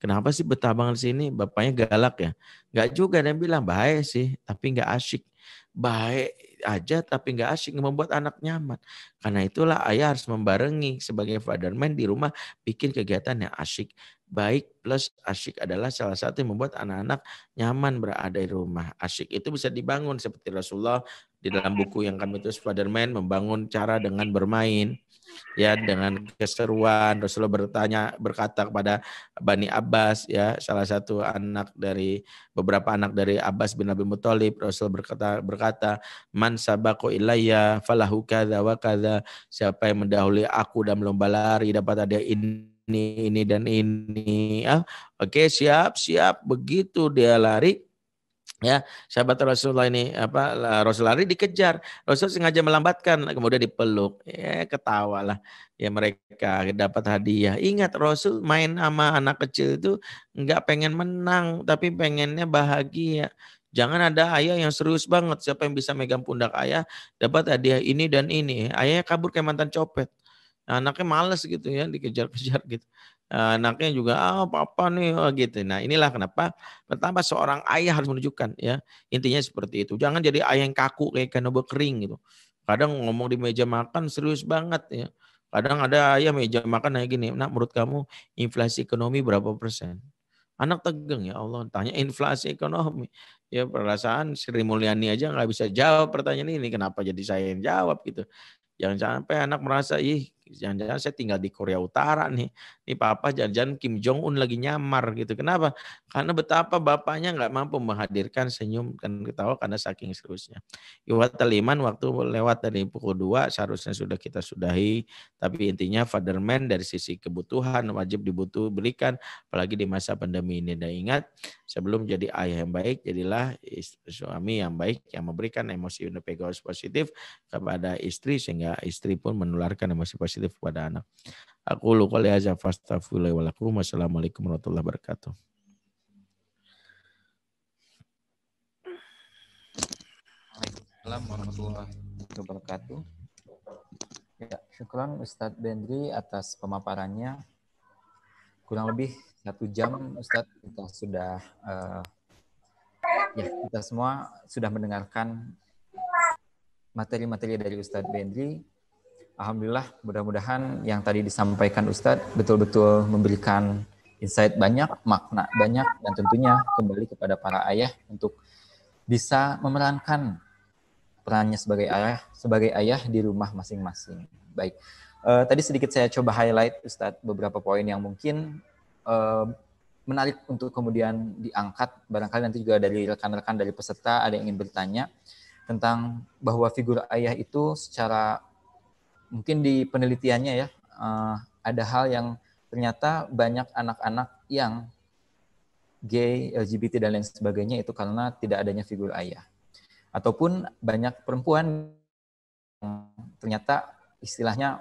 kenapa sih betah banget di sini? Bapaknya galak ya? Enggak juga, dia bilang baik sih, tapi enggak asyik. Baik aja tapi nggak asyik membuat anak nyaman. Karena itulah ayah harus membarengi sebagai fatherman di rumah bikin kegiatan yang asyik. Baik plus asyik adalah salah satu yang membuat anak-anak nyaman berada di rumah. Asyik itu bisa dibangun seperti Rasulullah di dalam buku yang kami tulis Fatherman membangun cara dengan bermain. Ya dengan keseruan Rasulullah berkata kepada Bani Abbas ya salah satu beberapa anak dari Abbas bin Abi Muthalib Rasul berkata man sabaqo ilayya falahu kadza wa kadza siapa yang mendahului aku dalam lomba lari dapat ada ini dan ini oke siap begitu dia lari. Ya, sahabat Rasulullah ini Rasul lari dikejar. Rasul sengaja melambatkan, kemudian dipeluk. Ya, ketawalah. Ya mereka dapat hadiah. Ingat Rasul main sama anak kecil itu enggak pengen menang, tapi pengennya bahagia. Jangan ada ayah yang serius banget. Siapa yang bisa megang pundak ayah dapat hadiah ini dan ini. Ayahnya kabur kayak mantan copet. Anaknya males gitu ya, dikejar-kejar gitu. Anaknya juga papa nih gitu. Nah inilah kenapa pertama seorang ayah harus menunjukkan ya intinya seperti itu. Jangan jadi ayah yang kaku kayak kenobo kering gitu. Kadang ngomong di meja makan serius banget ya. Kadang ada ayah meja makan kayak gini. Nah menurut kamu inflasi ekonomi berapa persen? Anak tegang ya Allah tanya inflasi ekonomi. Ya perasaan Sri Mulyani aja nggak bisa jawab pertanyaan ini. Kenapa jadi saya yang jawab gitu. Jangan sampai anak merasa jangan-jangan saya tinggal di Korea Utara nih. Ini papa jangan-jangan Kim Jong Un lagi nyamar gitu. Kenapa? Karena betapa bapaknya nggak mampu menghadirkan senyum dan ketawa karena saking seriusnya. Iwatal iman waktu lewat dari pukul 2 seharusnya sudah kita sudahi. Tapi intinya fatherman dari sisi kebutuhan wajib berikan apalagi di masa pandemi ini. Dan ingat, sebelum jadi ayah yang baik, jadilah suami yang baik yang memberikan emosi positif kepada istri sehingga istri pun menularkan emosi positif kepada anak. Aku lupa lihat fastaghfirullahaladzim. Wassalamualaikum warahmatullahi wabarakatuh. Waalaikumsalam warahmatullahi wabarakatuh. Ya, syukran Ustadz Bendri atas pemaparannya. Kurang lebih 1 jam Ustadz kita sudah kita semua sudah mendengarkan materi-materi dari Ustadz Bendri. Alhamdulillah, mudah-mudahan yang tadi disampaikan Ustadz betul-betul memberikan insight banyak, makna banyak, dan tentunya kembali kepada para ayah untuk bisa memerankan perannya sebagai ayah di rumah masing-masing. Baik, tadi sedikit saya coba highlight Ustadz beberapa poin yang mungkin menarik untuk kemudian diangkat. Barangkali nanti juga dari rekan-rekan dari peserta ada yang ingin bertanya tentang bahwa figur ayah itu secara mungkin di penelitiannya ya ada hal yang ternyata banyak anak-anak yang gay, LGBT dan lain sebagainya itu karena tidak adanya figur ayah. Ataupun banyak perempuan yang ternyata istilahnya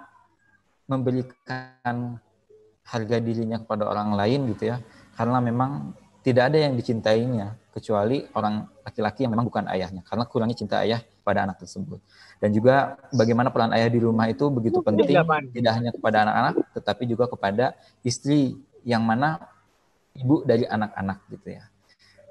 memberikan harga dirinya kepada orang lain gitu ya, karena memang tidak ada yang dicintainya kecuali orang laki-laki yang memang bukan ayahnya, karena kurangnya cinta ayah pada anak tersebut. Dan juga bagaimana peran ayah di rumah itu begitu penting, tidak hanya kepada anak-anak, tetapi juga kepada istri yang mana ibu dari anak-anak gitu ya.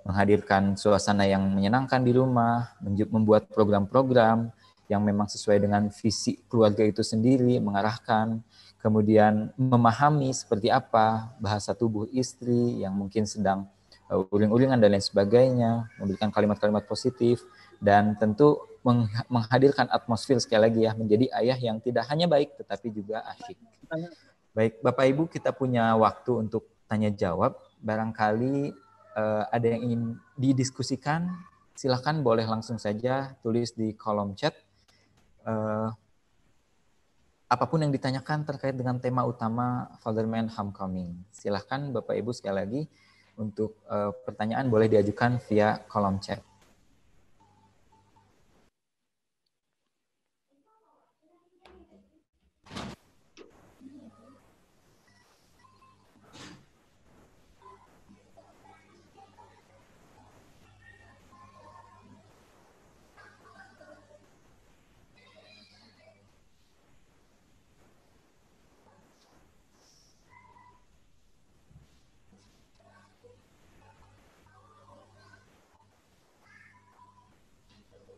Menghadirkan suasana yang menyenangkan di rumah, membuat program-program yang memang sesuai dengan visi keluarga itu sendiri, mengarahkan, kemudian memahami seperti apa bahasa tubuh istri yang mungkin sedang uring-uringan dan lain sebagainya, memberikan kalimat-kalimat positif, dan tentu menghadirkan atmosfer sekali lagi ya, menjadi ayah yang tidak hanya baik tetapi juga asyik. Baik, Bapak Ibu, kita punya waktu untuk tanya jawab. Barangkali ada yang ingin didiskusikan, silakan boleh langsung saja tulis di kolom chat. Apapun yang ditanyakan terkait dengan tema utama Fatherman Homecoming. Silakan Bapak Ibu sekali lagi untuk pertanyaan boleh diajukan via kolom chat.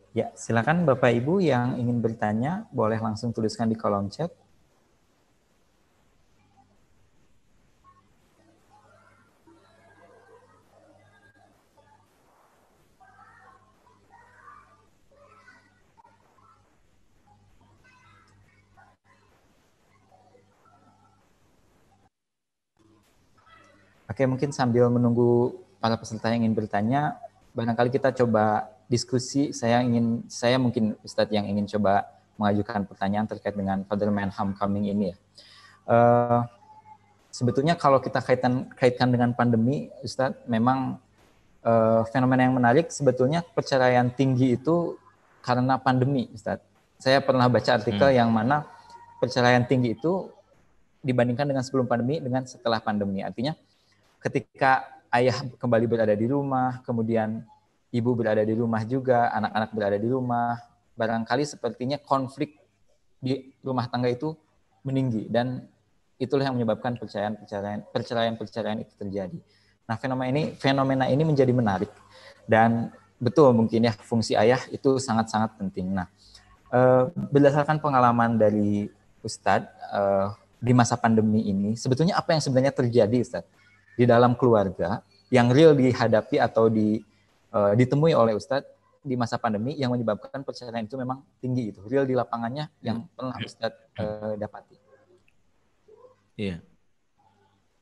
Ya, silakan Bapak Ibu yang ingin bertanya, boleh langsung tuliskan di kolom chat. Oke, mungkin sambil menunggu para peserta yang ingin bertanya, barangkali kita coba diskusi. Saya mungkin Ustadz yang ingin coba mengajukan pertanyaan terkait dengan Fatherman Homecoming ini ya. Sebetulnya kalau kita kaitkan dengan pandemi, Ustadz, memang fenomena yang menarik sebetulnya perceraian tinggi itu karena pandemi, Ustadz. Saya pernah baca artikel yang mana perceraian tinggi itu dibandingkan dengan sebelum pandemi dengan setelah pandemi. Artinya ketika ayah kembali berada di rumah, kemudian ibu berada di rumah juga, anak-anak berada di rumah, barangkali sepertinya konflik di rumah tangga itu meninggi, dan itulah yang menyebabkan perceraian itu terjadi. Nah, fenomena ini menjadi menarik, dan betul mungkin ya fungsi ayah itu sangat-sangat penting. Nah, berdasarkan pengalaman dari Ustadz di masa pandemi ini, sebetulnya apa yang sebenarnya terjadi, Ustadz, di dalam keluarga yang real dihadapi atau ditemui oleh Ustadz di masa pandemi yang menyebabkan perceraian itu memang tinggi, itu real di lapangannya yang pernah Ustadz dapati. Iya.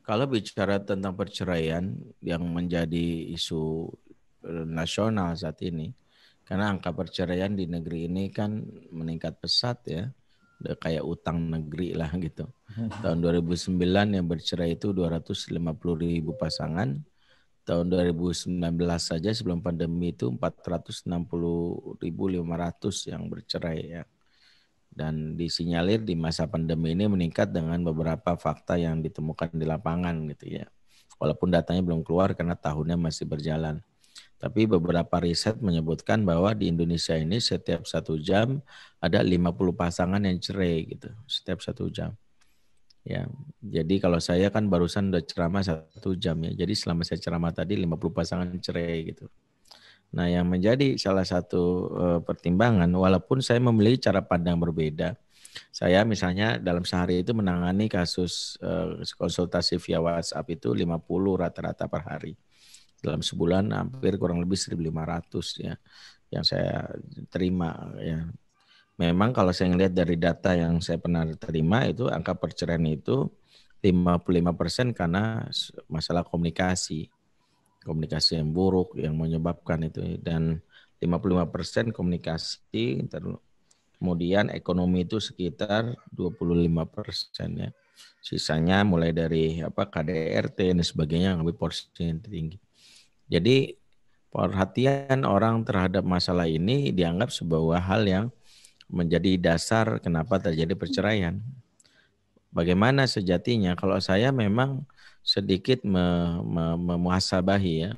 Kalau bicara tentang perceraian yang menjadi isu nasional saat ini, karena angka perceraian di negeri ini kan meningkat pesat ya, udah kayak utang negeri lah gitu. Tahun 2009 yang bercerai itu 250.000 pasangan, tahun 2019 saja sebelum pandemi itu 460.500 yang bercerai ya. Dan disinyalir di masa pandemi ini meningkat dengan beberapa fakta yang ditemukan di lapangan gitu ya. Walaupun datanya belum keluar karena tahunnya masih berjalan. Tapi beberapa riset menyebutkan bahwa di Indonesia ini setiap 1 jam ada 50 pasangan yang cerai gitu. Setiap 1 jam. Ya, jadi kalau saya kan barusan udah ceramah 1 jam ya. Jadi selama saya ceramah tadi 50 pasangan cerai gitu. Nah, yang menjadi salah satu pertimbangan, walaupun saya memiliki cara pandang berbeda. Saya misalnya dalam sehari itu menangani kasus konsultasi via WhatsApp itu 50 rata-rata per hari. Dalam sebulan hampir kurang lebih 1.500 ya yang saya terima ya. Memang kalau saya ngelihat dari data yang saya pernah terima itu angka perceraian itu 55% karena masalah komunikasi yang buruk yang menyebabkan itu, dan 55% komunikasi, kemudian ekonomi itu sekitar 25% ya. Sisanya mulai dari KDRT dan sebagainya yang lebih porsi yang tinggi. Jadi perhatian orang terhadap masalah ini dianggap sebuah hal yang menjadi dasar kenapa terjadi perceraian. Bagaimana sejatinya? Kalau saya memang sedikit memuhasabahi ya.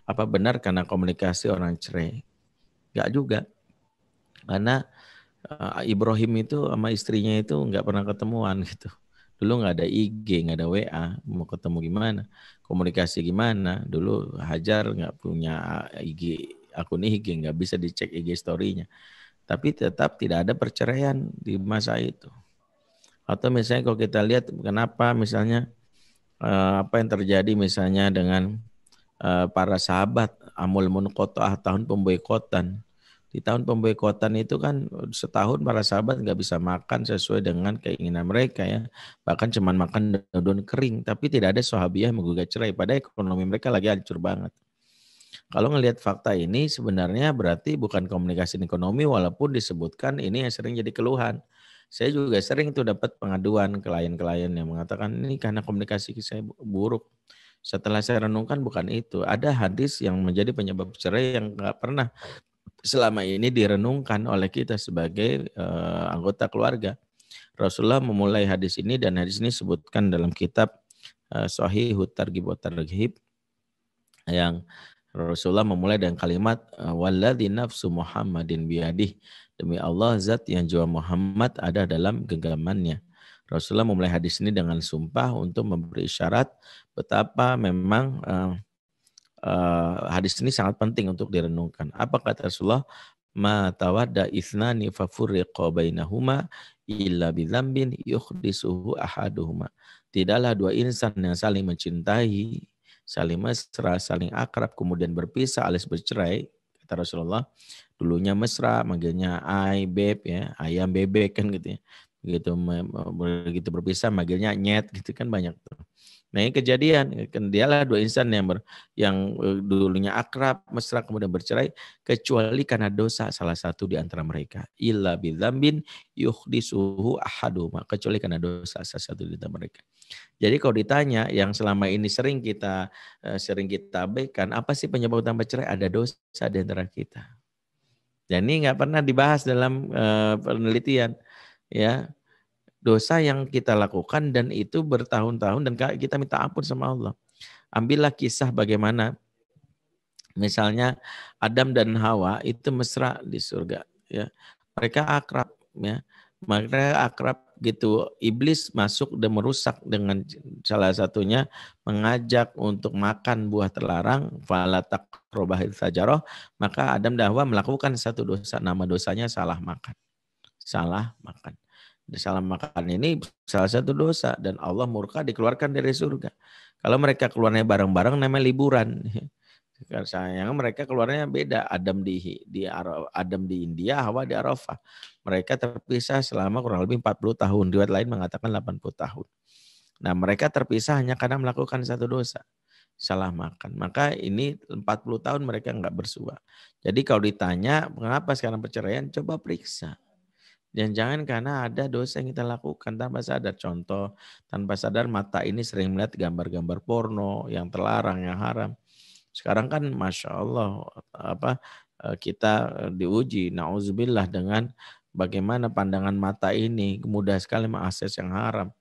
Apa benar karena komunikasi orang cerai? Enggak juga. Karena Ibrahim itu sama istrinya itu nggak pernah ketemuan gitu. Dulu nggak ada IG, nggak ada WA, mau ketemu gimana? Komunikasi gimana? Dulu Hajar nggak punya IG, akun IG, nggak bisa dicek IG story-nya. Tapi tetap tidak ada perceraian di masa itu. Atau misalnya kalau kita lihat kenapa misalnya apa yang terjadi misalnya dengan para sahabat amul munqata'ah, tahun pemboikotan. Di tahun pemboikotan itu kan setahun para sahabat nggak bisa makan sesuai dengan keinginan mereka ya. Bahkan cuma makan daun kering, tapi tidak ada sahabiah yang menggugat cerai. Padahal ekonomi mereka lagi hancur banget. Kalau ngelihat fakta ini sebenarnya berarti bukan komunikasi ekonomi, walaupun disebutkan ini yang sering jadi keluhan. Saya juga sering tuh dapat pengaduan klien-klien yang mengatakan ini karena komunikasi saya buruk. Setelah saya renungkan bukan itu. Ada hadis yang menjadi penyebab cerai yang nggak pernah selama ini direnungkan oleh kita sebagai anggota keluarga. Rasulullah memulai hadis ini dan hadis ini disebutkan dalam kitab Shahihut Targhib wa Tarhib yang Rasulullah memulai dengan kalimat walladzi nafsu Muhammadin biyadih, demi Allah zat yang jiwa Muhammad ada dalam genggamannya. Rasulullah memulai hadis ini dengan sumpah untuk memberi isyarat betapa memang hadis ini sangat penting untuk direnungkan. Apa kata Rasulullah? Ma tawadda ithnani fafurriqa bainahuma illa bidzambin yukhdisuhu ahaduhuma. Tidaklah dua insan yang saling mencintai, saling mesra, saling akrab, kemudian berpisah alias bercerai, kata Rasulullah. Dulunya mesra, manggilnya ay, beb, ya, ayam, bebek kan gitu ya. Begitu berpisah, manggilnya nyet gitu kan banyak tuh. Nah ini kejadian, dialah dua insan yang dulunya akrab, mesra, kemudian bercerai, kecuali karena dosa salah satu di antara mereka. Illa bidzambin yuhdisuhu ahaduma, kecuali karena dosa salah satu di antara mereka. Jadi kalau ditanya yang selama ini sering kita abaikan, apa sih penyebab utama cerai? Ada dosa di antara kita. Dan ini nggak pernah dibahas dalam penelitian, ya. Dosa yang kita lakukan dan itu bertahun-tahun dan kita minta ampun sama Allah. Ambillah kisah bagaimana misalnya Adam dan Hawa itu mesra di surga, ya. Mereka akrab, ya. Mereka akrab gitu. Iblis masuk dan merusak dengan salah satunya mengajak untuk makan buah terlarang, fala taqrabahil sajarah, maka Adam dan Hawa melakukan satu dosa, nama dosanya salah makan. Salah makan. Salah makan ini salah satu dosa dan Allah murka, dikeluarkan dari surga. Kalau mereka keluarnya bareng-bareng namanya liburan. Sayang mereka keluarnya beda. Adam di India, Hawa di Arafah. Mereka terpisah selama kurang lebih 40 tahun. Riwayat lain mengatakan 80 tahun. Nah, mereka terpisah hanya karena melakukan satu dosa, salah makan. Maka ini 40 tahun mereka nggak bersua. Jadi kalau ditanya mengapa sekarang perceraian, coba periksa. Dan jangan karena ada dosa yang kita lakukan tanpa sadar. Contoh, tanpa sadar mata ini sering melihat gambar-gambar porno yang terlarang, yang haram. Sekarang kan Masya Allah kita diuji, na'udzubillah, dengan bagaimana pandangan mata ini mudah sekali mengakses yang haram.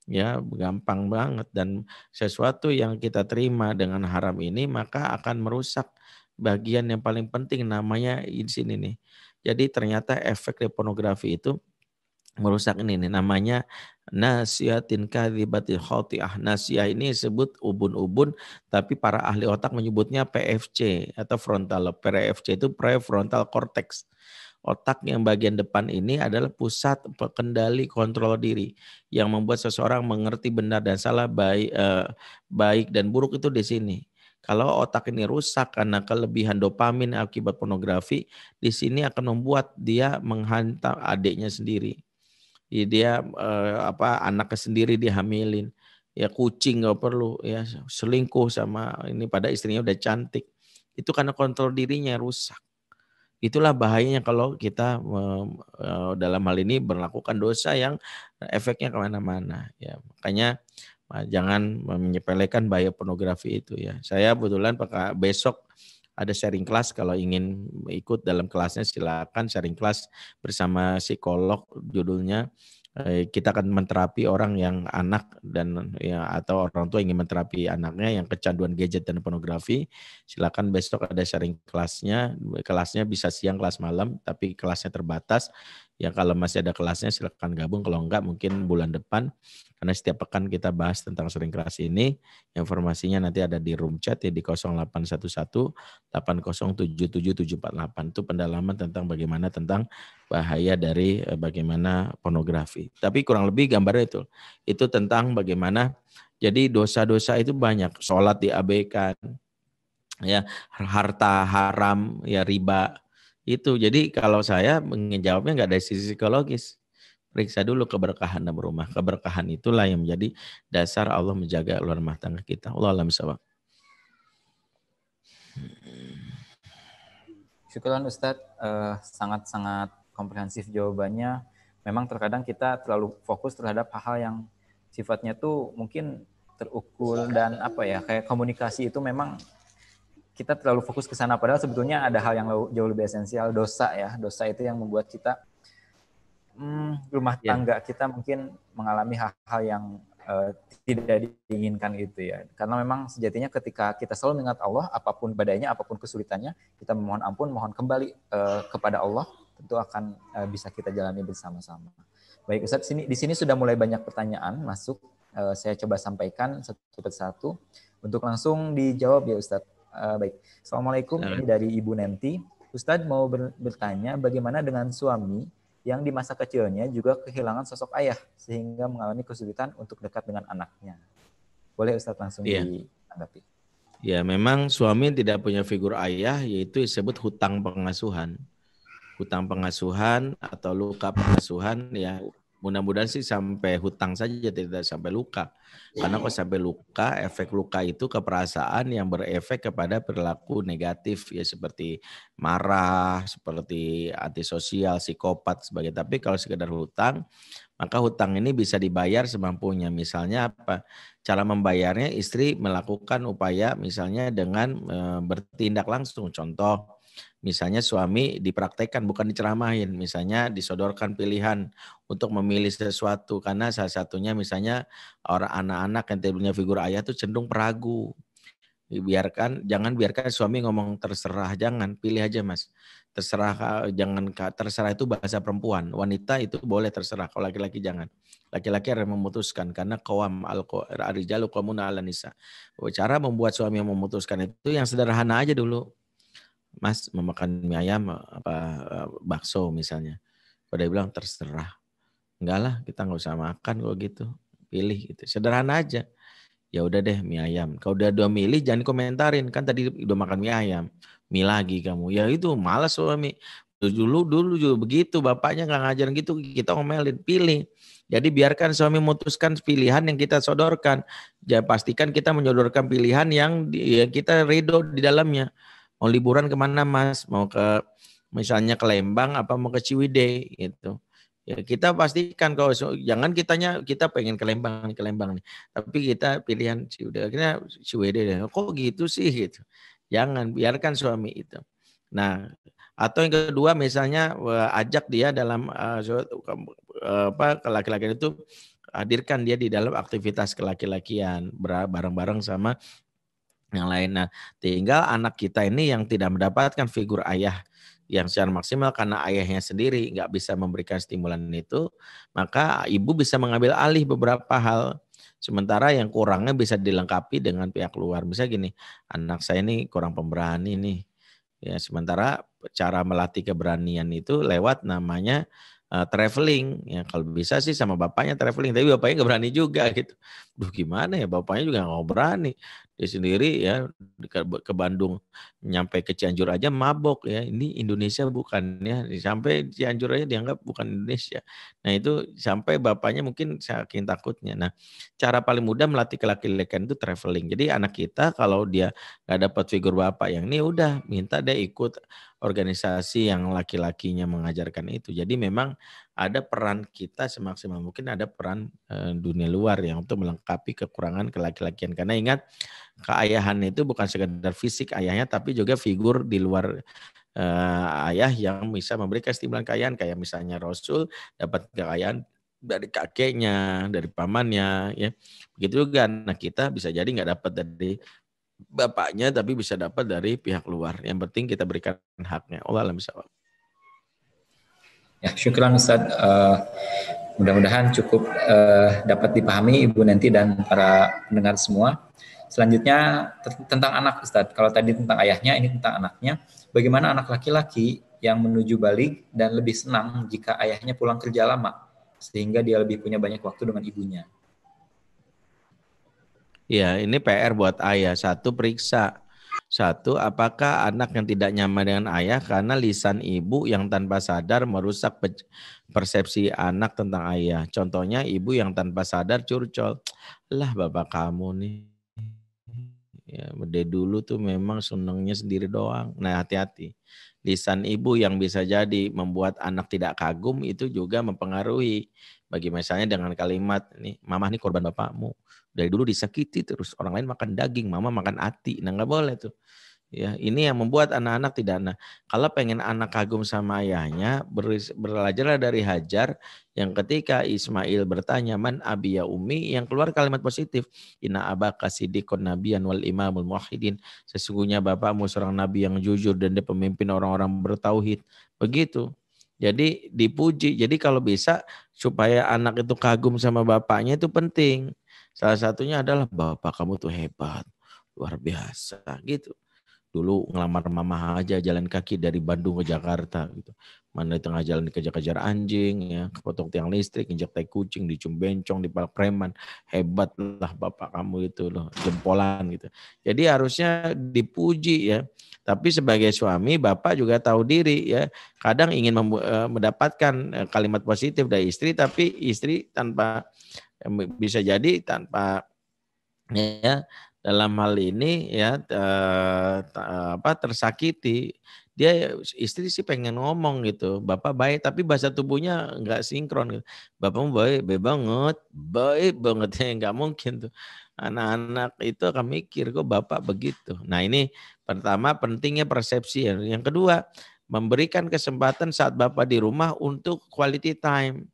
Ya, gampang banget, dan sesuatu yang kita terima dengan haram ini maka akan merusak bagian yang paling penting, namanya di sini nih. Jadi ternyata efek dari pornografi itu merusak ini nih, namanya nasiyatin kadhibatil khati'ah. Nasiyah ini disebut ubun-ubun, tapi para ahli otak menyebutnya PFC atau frontal lobe. PFC itu prefrontal cortex. Otak yang bagian depan ini adalah pusat kendali kontrol diri yang membuat seseorang mengerti benar dan salah, baik dan buruk itu di sini. Kalau otak ini rusak karena kelebihan dopamin akibat pornografi, di sini akan membuat dia menghantam adiknya sendiri. Dia anaknya sendiri dihamilin. Ya kucing nggak perlu, ya selingkuh sama ini pada istrinya udah cantik. Itu karena kontrol dirinya rusak. Itulah bahayanya kalau kita dalam hal ini melakukan dosa yang efeknya kemana-mana. Ya, makanya jangan menyepelekan bahaya pornografi itu ya. Saya kebetulan besok ada sharing kelas, kalau ingin ikut dalam kelasnya silakan sharing kelas bersama psikolog, judulnya kita akan menterapi orang yang anak dan ya atau orang tua ingin menterapi anaknya yang kecanduan gadget dan pornografi. Silakan besok ada sharing kelasnya bisa siang kelas malam tapi kelasnya terbatas. Ya kalau masih ada kelasnya silakan gabung, kalau enggak mungkin bulan depan, karena setiap pekan kita bahas tentang sharing kelas ini. Informasinya nanti ada di room chat ya di 0811 8077748. Itu pendalaman tentang bagaimana tentang bahaya dari bagaimana pornografi. Tapi kurang lebih gambarnya itu tentang bagaimana jadi dosa-dosa itu banyak, sholat diabaikan, ya harta haram, ya riba itu. Jadi kalau saya menjawabnya nggak dari sisi psikologis, periksa dulu keberkahan dalam rumah. Keberkahan itulah yang menjadi dasar Allah menjaga rumah tangga kita. Allah alam sawab. Syukuran Ustadz, sangat-sangat komprehensif jawabannya. Memang terkadang kita terlalu fokus terhadap hal-hal yang sifatnya tuh mungkin terukur dan kayak komunikasi itu memang kita terlalu fokus ke sana, padahal sebetulnya ada hal yang jauh lebih esensial, dosa ya. Dosa itu yang membuat kita rumah tangga kita mungkin mengalami hal-hal yang tidak diinginkan itu ya. Karena memang sejatinya ketika kita selalu mengingat Allah, apapun badainya, apapun kesulitannya, kita memohon ampun, mohon kembali kepada Allah, tentu akan bisa kita jalani bersama-sama. Baik Ustadz, di sini sudah mulai banyak pertanyaan masuk. Saya coba sampaikan satu persatu untuk langsung dijawab ya Ustadz. Baik, Assalamualaikum, ini dari Ibu Nenti. Ustadz mau bertanya bagaimana dengan suami yang di masa kecilnya juga kehilangan sosok ayah sehingga mengalami kesulitan untuk dekat dengan anaknya. Boleh Ustadz langsung ditanggapi? Ya, memang suami tidak punya figur ayah, yaitu disebut hutang pengasuhan. Hutang pengasuhan atau luka pengasuhan, ya mudah-mudahan sih sampai hutang saja, tidak sampai luka. Karena kalau sampai luka, efek luka itu keperasaan yang berefek kepada perilaku negatif, ya seperti marah, seperti antisosial, psikopat, sebagainya. Tapi kalau sekedar hutang, maka hutang ini bisa dibayar semampunya. Misalnya apa? Cara membayarnya, istri melakukan upaya misalnya dengan bertindak langsung. Contoh, misalnya suami dipraktekkan, bukan diceramahin. Misalnya disodorkan pilihan untuk memilih sesuatu. Karena salah satunya misalnya orang anak-anak yang tidak punya figur ayah itu cenderung peragu. Jangan biarkan suami ngomong terserah, jangan, pilih aja mas. Terserah, jangan, terserah itu bahasa perempuan. Wanita itu boleh terserah, kalau laki-laki jangan. Laki-laki harus memutuskan karena ar-rijalu qawwamuna 'alan nisa. Cara membuat suami yang memutuskan itu yang sederhana aja dulu. Mas mau makan mie ayam bakso misalnya. Kalau dia bilang terserah. Enggak lah, kita nggak usah makan kok gitu. Pilih gitu. Sederhana aja. Ya udah deh mie ayam. Kalau udah milih jangan komentarin, kan tadi udah makan mie ayam. Mie lagi kamu. Ya itu malas suami. Dulu juga begitu, bapaknya nggak ngajarin gitu, kita ngomelin, pilih. Jadi biarkan suami memutuskan pilihan yang kita sodorkan. Jangan pastikan kita menyodorkan pilihan yang kita ridho di dalamnya. Mau liburan kemana Mas? Mau ke misalnya ke Lembang apa mau ke Ciwidey gitu. Ya kita pastikan kalau jangan kita pengen ke Lembang nih. Tapi kita pilihan Ciwidey. Akhirnya Ciwidey deh. Kok gitu sih gitu. Jangan biarkan suami itu. Nah, atau yang kedua misalnya ajak dia dalam ke laki-laki itu hadirkan dia di dalam aktivitas kelaki-lakian bareng-bareng sama yang lain. Nah, tinggal anak kita ini yang tidak mendapatkan figur ayah yang secara maksimal karena ayahnya sendiri nggak bisa memberikan stimulan itu, maka ibu bisa mengambil alih beberapa hal. Sementara yang kurangnya bisa dilengkapi dengan pihak luar. Misalnya gini, anak saya ini kurang pemberani nih. Ya, sementara cara melatih keberanian itu lewat namanya traveling. Ya, kalau bisa sih sama bapaknya traveling, tapi bapaknya nggak berani juga gitu. Duh gimana ya, bapaknya juga nggak berani. Dia sendiri ya ke Bandung, nyampe ke Cianjur aja mabok ya. Ini Indonesia bukan ya. Sampai Cianjur aja dianggap bukan Indonesia. Nah itu sampai bapaknya mungkin saking takutnya. Nah cara paling mudah melatih kelaki-lakian itu traveling. Jadi anak kita kalau dia nggak dapat figur bapak yang ini udah minta dia ikut organisasi yang laki-lakinya mengajarkan itu. Jadi memang ada peran kita semaksimal mungkin, ada peran dunia luar yang untuk melengkapi kekurangan kelaki-lakian. Karena ingat keayahan itu bukan sekedar fisik ayahnya, tapi juga figur di luar ayah yang bisa memberikan stimulan kekayaan. Kayak misalnya Rasul dapat kekayaan dari kakeknya, dari pamannya, ya. Begitu juga anak kita bisa jadi nggak dapat dari bapaknya, tapi bisa dapat dari pihak luar. Yang penting kita berikan haknya. Allah alam bisawab. Ya, syukuran Ustadz. Mudah-mudahan cukup dapat dipahami Ibu Nenti dan para pendengar semua. Selanjutnya tentang anak Ustadz. Kalau tadi tentang ayahnya, ini tentang anaknya. Bagaimana anak laki-laki yang menuju balik dan lebih senang jika ayahnya pulang kerja lama, sehingga dia lebih punya banyak waktu dengan ibunya. Ya, ini PR buat ayah. Satu, periksa. Satu, apakah anak yang tidak nyaman dengan ayah karena lisan ibu yang tanpa sadar merusak persepsi anak tentang ayah. Contohnya ibu yang tanpa sadar curcol. Lah bapak kamu nih. Ya, dari dulu tuh memang senangnya sendiri doang. Nah hati-hati. Lisan ibu yang bisa jadi membuat anak tidak kagum itu juga mempengaruhi. Bagi misalnya dengan kalimat, nih, mama nih korban bapakmu. Dari dulu disakiti terus. Orang lain makan daging, mama makan hati. Nah nggak boleh tuh. Ya, ini yang membuat anak-anak tidak. Nah, kalau pengen anak kagum sama ayahnya, belajarlah dari Hajar yang ketika Ismail bertanya man abi ya umi, yang keluar kalimat positif. Inna abaka siddiqun nabiyan wal imamul muwahhidin. Sesungguhnya bapakmu seorang nabi yang jujur dan dia pemimpin orang-orang bertauhid. Begitu. Jadi dipuji. Jadi kalau bisa supaya anak itu kagum sama bapaknya itu penting. Salah satunya adalah bapak kamu tuh hebat, luar biasa gitu. Dulu ngelamar mama aja jalan kaki dari Bandung ke Jakarta gitu. Mana di tengah jalan dikejar-kejar anjing, ya, kepotong tiang listrik, injak tai kucing, dicium bencong, dipalak preman. Hebat lah bapak kamu itu loh, jempolan gitu. Jadi harusnya dipuji ya. Tapi sebagai suami, bapak juga tahu diri ya. Kadang ingin mendapatkan kalimat positif dari istri, tapi istri tanpa bisa jadi tanpa ya dalam hal ini ya tersakiti. Dia istri sih pengen ngomong gitu, bapak baik tapi bahasa tubuhnya nggak sinkron gitu. Bapakmu baik banget ya nggak mungkin tuh. Anak-anak itu akan mikir kok bapak begitu. Nah ini pertama pentingnya persepsi ya. Yang kedua memberikan kesempatan saat bapak di rumah untuk quality time.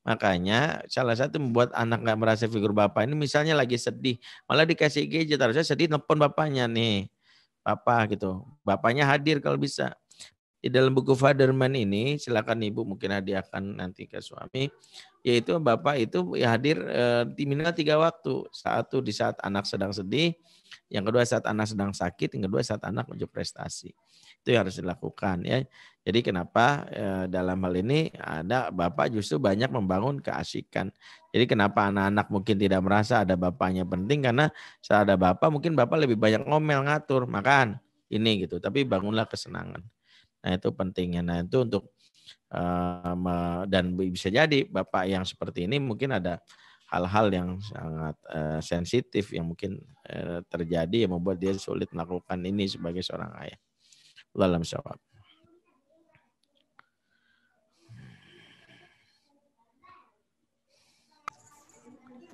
Makanya salah satu membuat anak nggak merasa figur bapak ini misalnya lagi sedih, malah dikasih gadget, harusnya sedih nelpon bapaknya nih, papa gitu. Bapaknya hadir kalau bisa. Di dalam buku Fatherman ini, silakan ibu mungkin hadiahkan nanti ke suami, yaitu bapak itu ya hadir minimal 3 waktu. Satu di saat anak sedang sedih, yang kedua saat anak sedang sakit, yang kedua saat anak menuju prestasi. Itu yang harus dilakukan ya. Jadi kenapa dalam hal ini ada bapak justru banyak membangun keasikan. Jadi kenapa anak-anak mungkin tidak merasa ada bapaknya penting karena saat ada bapak mungkin bapak lebih banyak ngomel ngatur makan ini gitu. Tapi bangunlah kesenangan. Nah itu pentingnya. Nah itu untuk Dan bisa jadi Bapak yang seperti ini mungkin ada hal-hal yang sangat sensitif yang mungkin terjadi yang membuat dia sulit melakukan ini sebagai seorang ayah. Wallahu a'lam.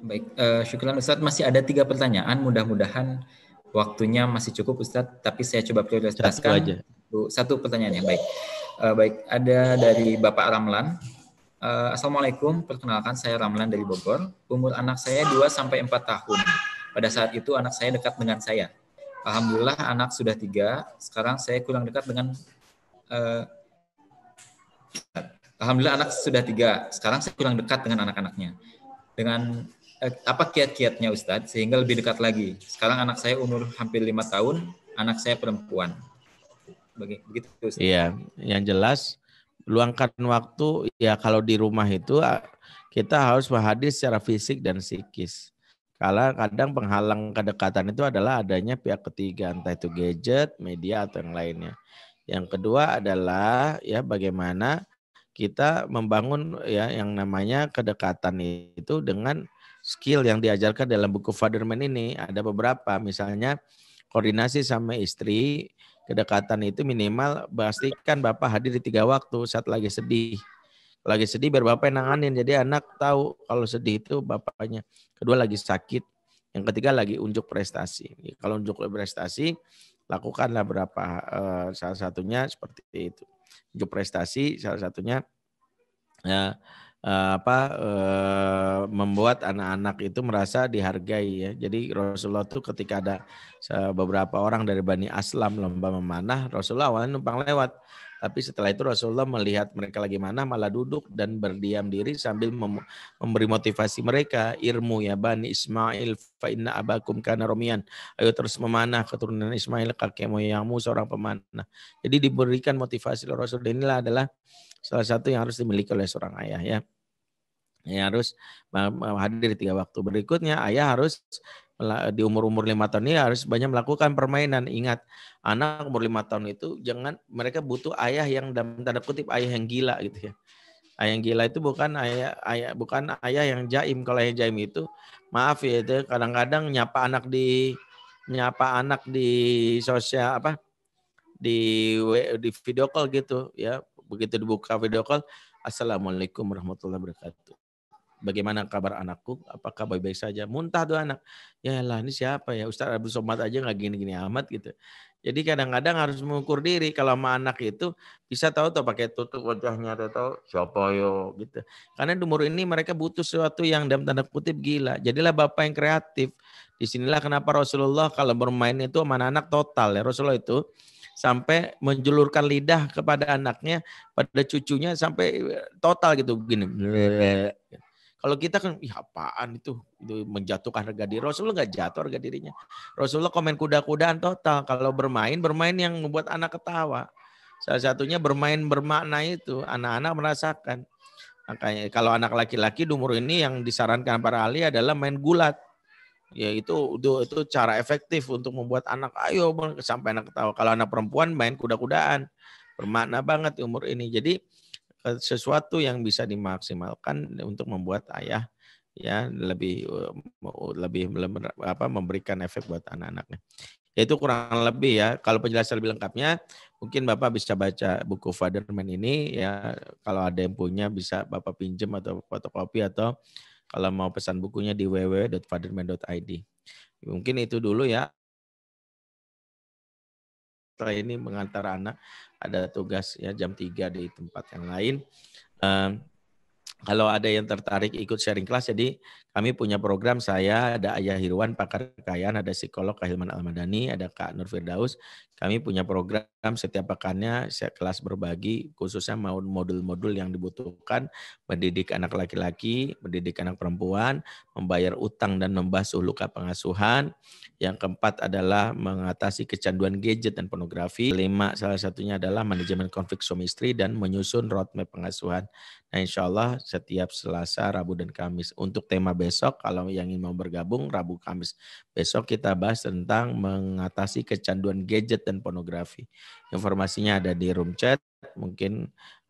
Baik, syukuran Ustadz, masih ada 3 pertanyaan. Mudah-mudahan waktunya masih cukup Ustadz, tapi saya coba prioritaskan satu pertanyaan yang baik. Baik, ada dari Bapak Ramlan. Assalamualaikum, perkenalkan saya Ramlan dari Bogor. Umur anak saya 2-4 tahun. Pada saat itu anak saya dekat dengan saya. Alhamdulillah anak sudah 3. Sekarang saya kurang dekat dengan Alhamdulillah anak sudah 3. Sekarang saya kurang dekat dengan anak-anaknya. Dengan apa kiat-kiatnya Ustadz sehingga lebih dekat lagi? Sekarang anak saya umur hampir 5 tahun, anak saya perempuan. Begitu Ustadz. Iya, yang jelas luangkan waktu ya kalau di rumah itu kita harus hadir secara fisik dan psikis. Kalau kadang penghalang kedekatan itu adalah adanya pihak ketiga, entah itu gadget, media atau yang lainnya. Yang kedua adalah ya bagaimana kita membangun ya yang namanya kedekatan itu dengan skill yang diajarkan dalam buku Fatherman ini. Ada beberapa, misalnya koordinasi sama istri, kedekatan itu minimal pastikan Bapak hadir di 3 waktu saat lagi sedih. Lagi sedih biar Bapak yang nanganin, jadi anak tahu kalau sedih itu bapaknya. Kedua lagi sakit, yang ketiga lagi unjuk prestasi. Kalau unjuk prestasi, lakukanlah berapa salah satunya seperti itu. Unjuk prestasi salah satunya ya, membuat anak-anak itu merasa dihargai ya. Jadi Rasulullah tuh ketika ada beberapa orang dari Bani Aslam lomba memanah, Rasulullah awalnya numpang lewat. Tapi setelah itu Rasulullah melihat mereka lagi manah malah duduk dan berdiam diri sambil memberi motivasi mereka. Irmu ya Bani Ismail fa inna abakum kana romian. Ayo terus memanah keturunan Ismail, kakek moyangmu seorang pemanah. Jadi diberikan motivasi oleh Rasul. Inilah adalah salah satu yang harus dimiliki oleh seorang ayah ya. Yang harus hadir di 3 waktu. Berikutnya ayah harus di umur-umur 5 tahun ini harus banyak melakukan permainan. Ingat, anak umur 5 tahun itu mereka butuh ayah yang dalam tanda kutip ayah yang gila gitu ya. Ayah yang gila itu bukan ayah yang jaim. Kalau yang jaim itu maaf ya, itu kadang-kadang nyapa anak di sosial di video call gitu ya. Begitu dibuka video call, Assalamualaikum warahmatullahi wabarakatuh. Bagaimana kabar anakku? Apakah baik-baik saja? Muntah tuh anak. Ya lah ini siapa ya? Ustaz Abdul Somad aja nggak gini-gini amat gitu. Jadi kadang-kadang harus mengukur diri. Kalau sama anak itu bisa tahu tuh pakai tutup wajahnya atau siapa yo gitu. Karena di umur ini mereka butuh sesuatu yang dalam tanda kutip gila. Jadilah bapak yang kreatif. Disinilah kenapa Rasulullah kalau bermain itu sama anak total ya. Rasulullah itu sampai menjulurkan lidah kepada anaknya, pada cucunya sampai total gitu begini. Kalau kita kan, apaan itu menjatuhkan harga diri. Rasulullah nggak jatuh harga dirinya. Rasulullah komen kuda-kudaan total. Kalau bermain yang membuat anak ketawa. Salah satunya bermain bermakna itu, anak-anak merasakan. Makanya kalau anak laki-laki di umur ini yang disarankan para ahli adalah main gulat. Ya itu cara efektif untuk membuat anak ayo sampai anak ketawa. Kalau anak perempuan main kuda-kudaan. Bermakna banget di umur ini. Jadi sesuatu yang bisa dimaksimalkan untuk membuat ayah ya lebih memberikan efek buat anak-anaknya. Itu kurang lebih ya. Kalau penjelasan lebih lengkapnya mungkin Bapak bisa baca buku Fatherman ini ya. Kalau ada yang punya bisa Bapak pinjam atau fotokopi atau kalau mau pesan bukunya di www.fatherman.id. Mungkin itu dulu ya. Setelah ini mengantar anak ada tugas ya jam 3 di tempat yang lain. Kalau ada yang tertarik ikut sharing kelas, jadi kami punya program, saya ada Ayah Hirwan, pakar kekayaan, ada psikolog Kahilman Almadani, ada Kak Nur Firdaus. Kami punya program setiap pekannya, kelas berbagi, khususnya modul-modul yang dibutuhkan, mendidik anak laki-laki, mendidik anak perempuan, membayar utang dan membasuh luka pengasuhan. Yang keempat adalah mengatasi kecanduan gadget dan pornografi. 5 salah satunya adalah manajemen konflik suami istri dan menyusun roadmap pengasuhan. Nah, insya Allah setiap Selasa, Rabu, dan Kamis. Untuk tema besok, kalau yang ingin mau bergabung, Rabu, Kamis. Besok kita bahas tentang mengatasi kecanduan gadget dan pornografi. Informasinya ada di room chat. Mungkin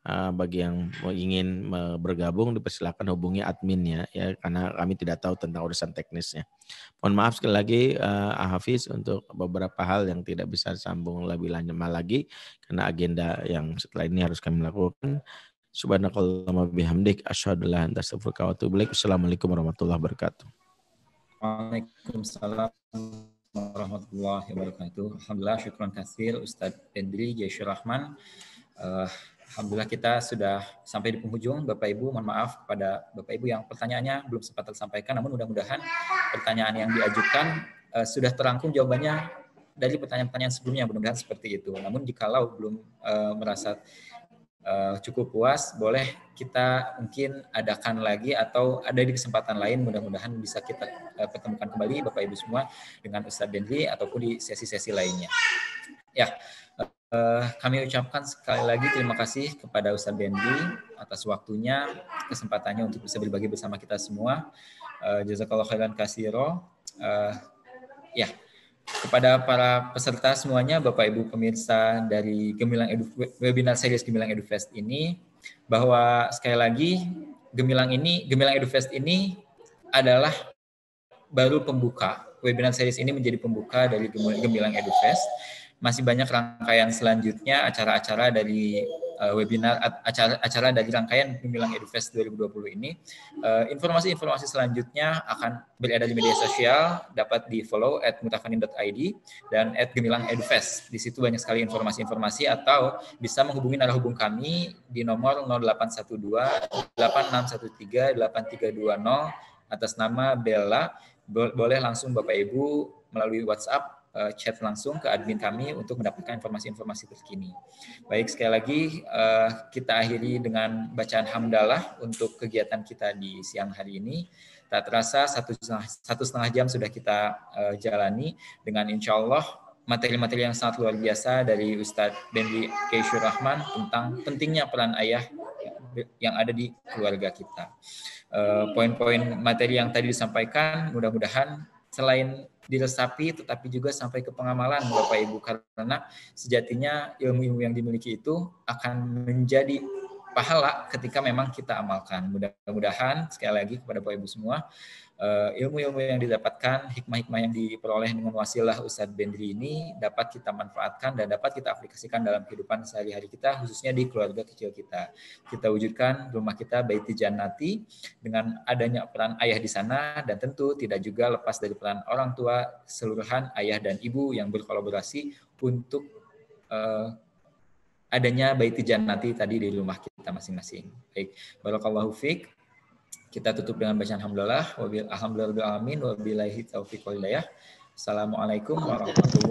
Bagi yang ingin bergabung dipersilakan hubungi adminnya ya, karena kami tidak tahu tentang urusan teknisnya. Mohon maaf sekali lagi Hafiz untuk beberapa hal yang tidak bisa disambung lebih lama lagi karena agenda yang setelah ini harus kami lakukan. Subhanakallahumma bihamdik asyhadu an la ilaha illa anta astaghfiruka wa atubu ilaik. Assalamualaikum warahmatullahi wabarakatuh. Waalaikumsalam warahmatullahi wabarakatuh. Alhamdulillah, syukran katsir Ustadz Dendri Jaishur Rahman. Alhamdulillah kita sudah sampai di penghujung. Bapak Ibu, mohon maaf kepada Bapak Ibu yang pertanyaannya belum sempat tersampaikan, namun mudah-mudahan pertanyaan yang diajukan sudah terangkum jawabannya dari pertanyaan-pertanyaan sebelumnya, mudah-mudahan seperti itu. Namun jikalau belum merasa cukup puas, boleh kita mungkin adakan lagi atau ada di kesempatan lain, mudah-mudahan bisa kita pertemukan kembali Bapak Ibu semua dengan Ustadz Dendri ataupun di sesi-sesi lainnya. Ya, kami ucapkan sekali lagi terima kasih kepada Ustadz Dendri atas waktunya, kesempatannya untuk bisa berbagi bersama kita semua. Jazakallahu khairan katsiro. Ya, kepada para peserta semuanya, Bapak Ibu pemirsa dari webinar series Gemilang EduFest ini, bahwa sekali lagi Gemilang EduFest ini adalah baru pembuka. Webinar series ini menjadi pembuka dari Gemilang EduFest. Masih banyak rangkaian selanjutnya, acara-acara dari webinar, acara dari rangkaian Gemilang EduFest 2020 ini. Informasi-informasi selanjutnya akan beredar di media sosial, dapat di-follow @mutafanin.id dan @Gemilang EduFest. Di situ banyak sekali informasi-informasi, atau bisa menghubungi narahubung kami di nomor 0812 8613 8320 atas nama Bella. Boleh langsung Bapak Ibu melalui WhatsApp chat langsung ke admin kami untuk mendapatkan informasi-informasi terkini. Baik, sekali lagi kita akhiri dengan bacaan hamdalah untuk kegiatan kita di siang hari ini. Tak terasa satu setengah jam sudah kita jalani dengan insya Allah materi-materi yang sangat luar biasa dari Ustadz Dendri Jaishur Rahman tentang pentingnya peran ayah yang ada di keluarga kita. Poin-poin materi yang tadi disampaikan mudah-mudahan selain diresapi tetapi juga sampai ke pengamalan Bapak Ibu, karena sejatinya ilmu-ilmu yang dimiliki itu akan menjadi pahala ketika memang kita amalkan. Mudah-mudahan sekali lagi kepada Bapak Ibu semua, ilmu-ilmu yang didapatkan, hikmah-hikmah yang diperoleh dengan wasilah Ustadz Dendri ini dapat kita manfaatkan dan dapat kita aplikasikan dalam kehidupan sehari-hari kita, khususnya di keluarga kecil kita. Kita wujudkan rumah kita Baiti Jannati dengan adanya peran ayah di sana, dan tentu tidak juga lepas dari peran orang tua keseluruhan, ayah dan ibu yang berkolaborasi untuk adanya Baiti Jannati tadi di rumah kita masing-masing. Baik, barakallahu fiik. Kita tutup dengan bacaan alhamdulillah, alhamdulillahirabbil alamin, wabillahi taufiq wal hidayah. Assalamualaikum warahmatullahi wabarakatuh.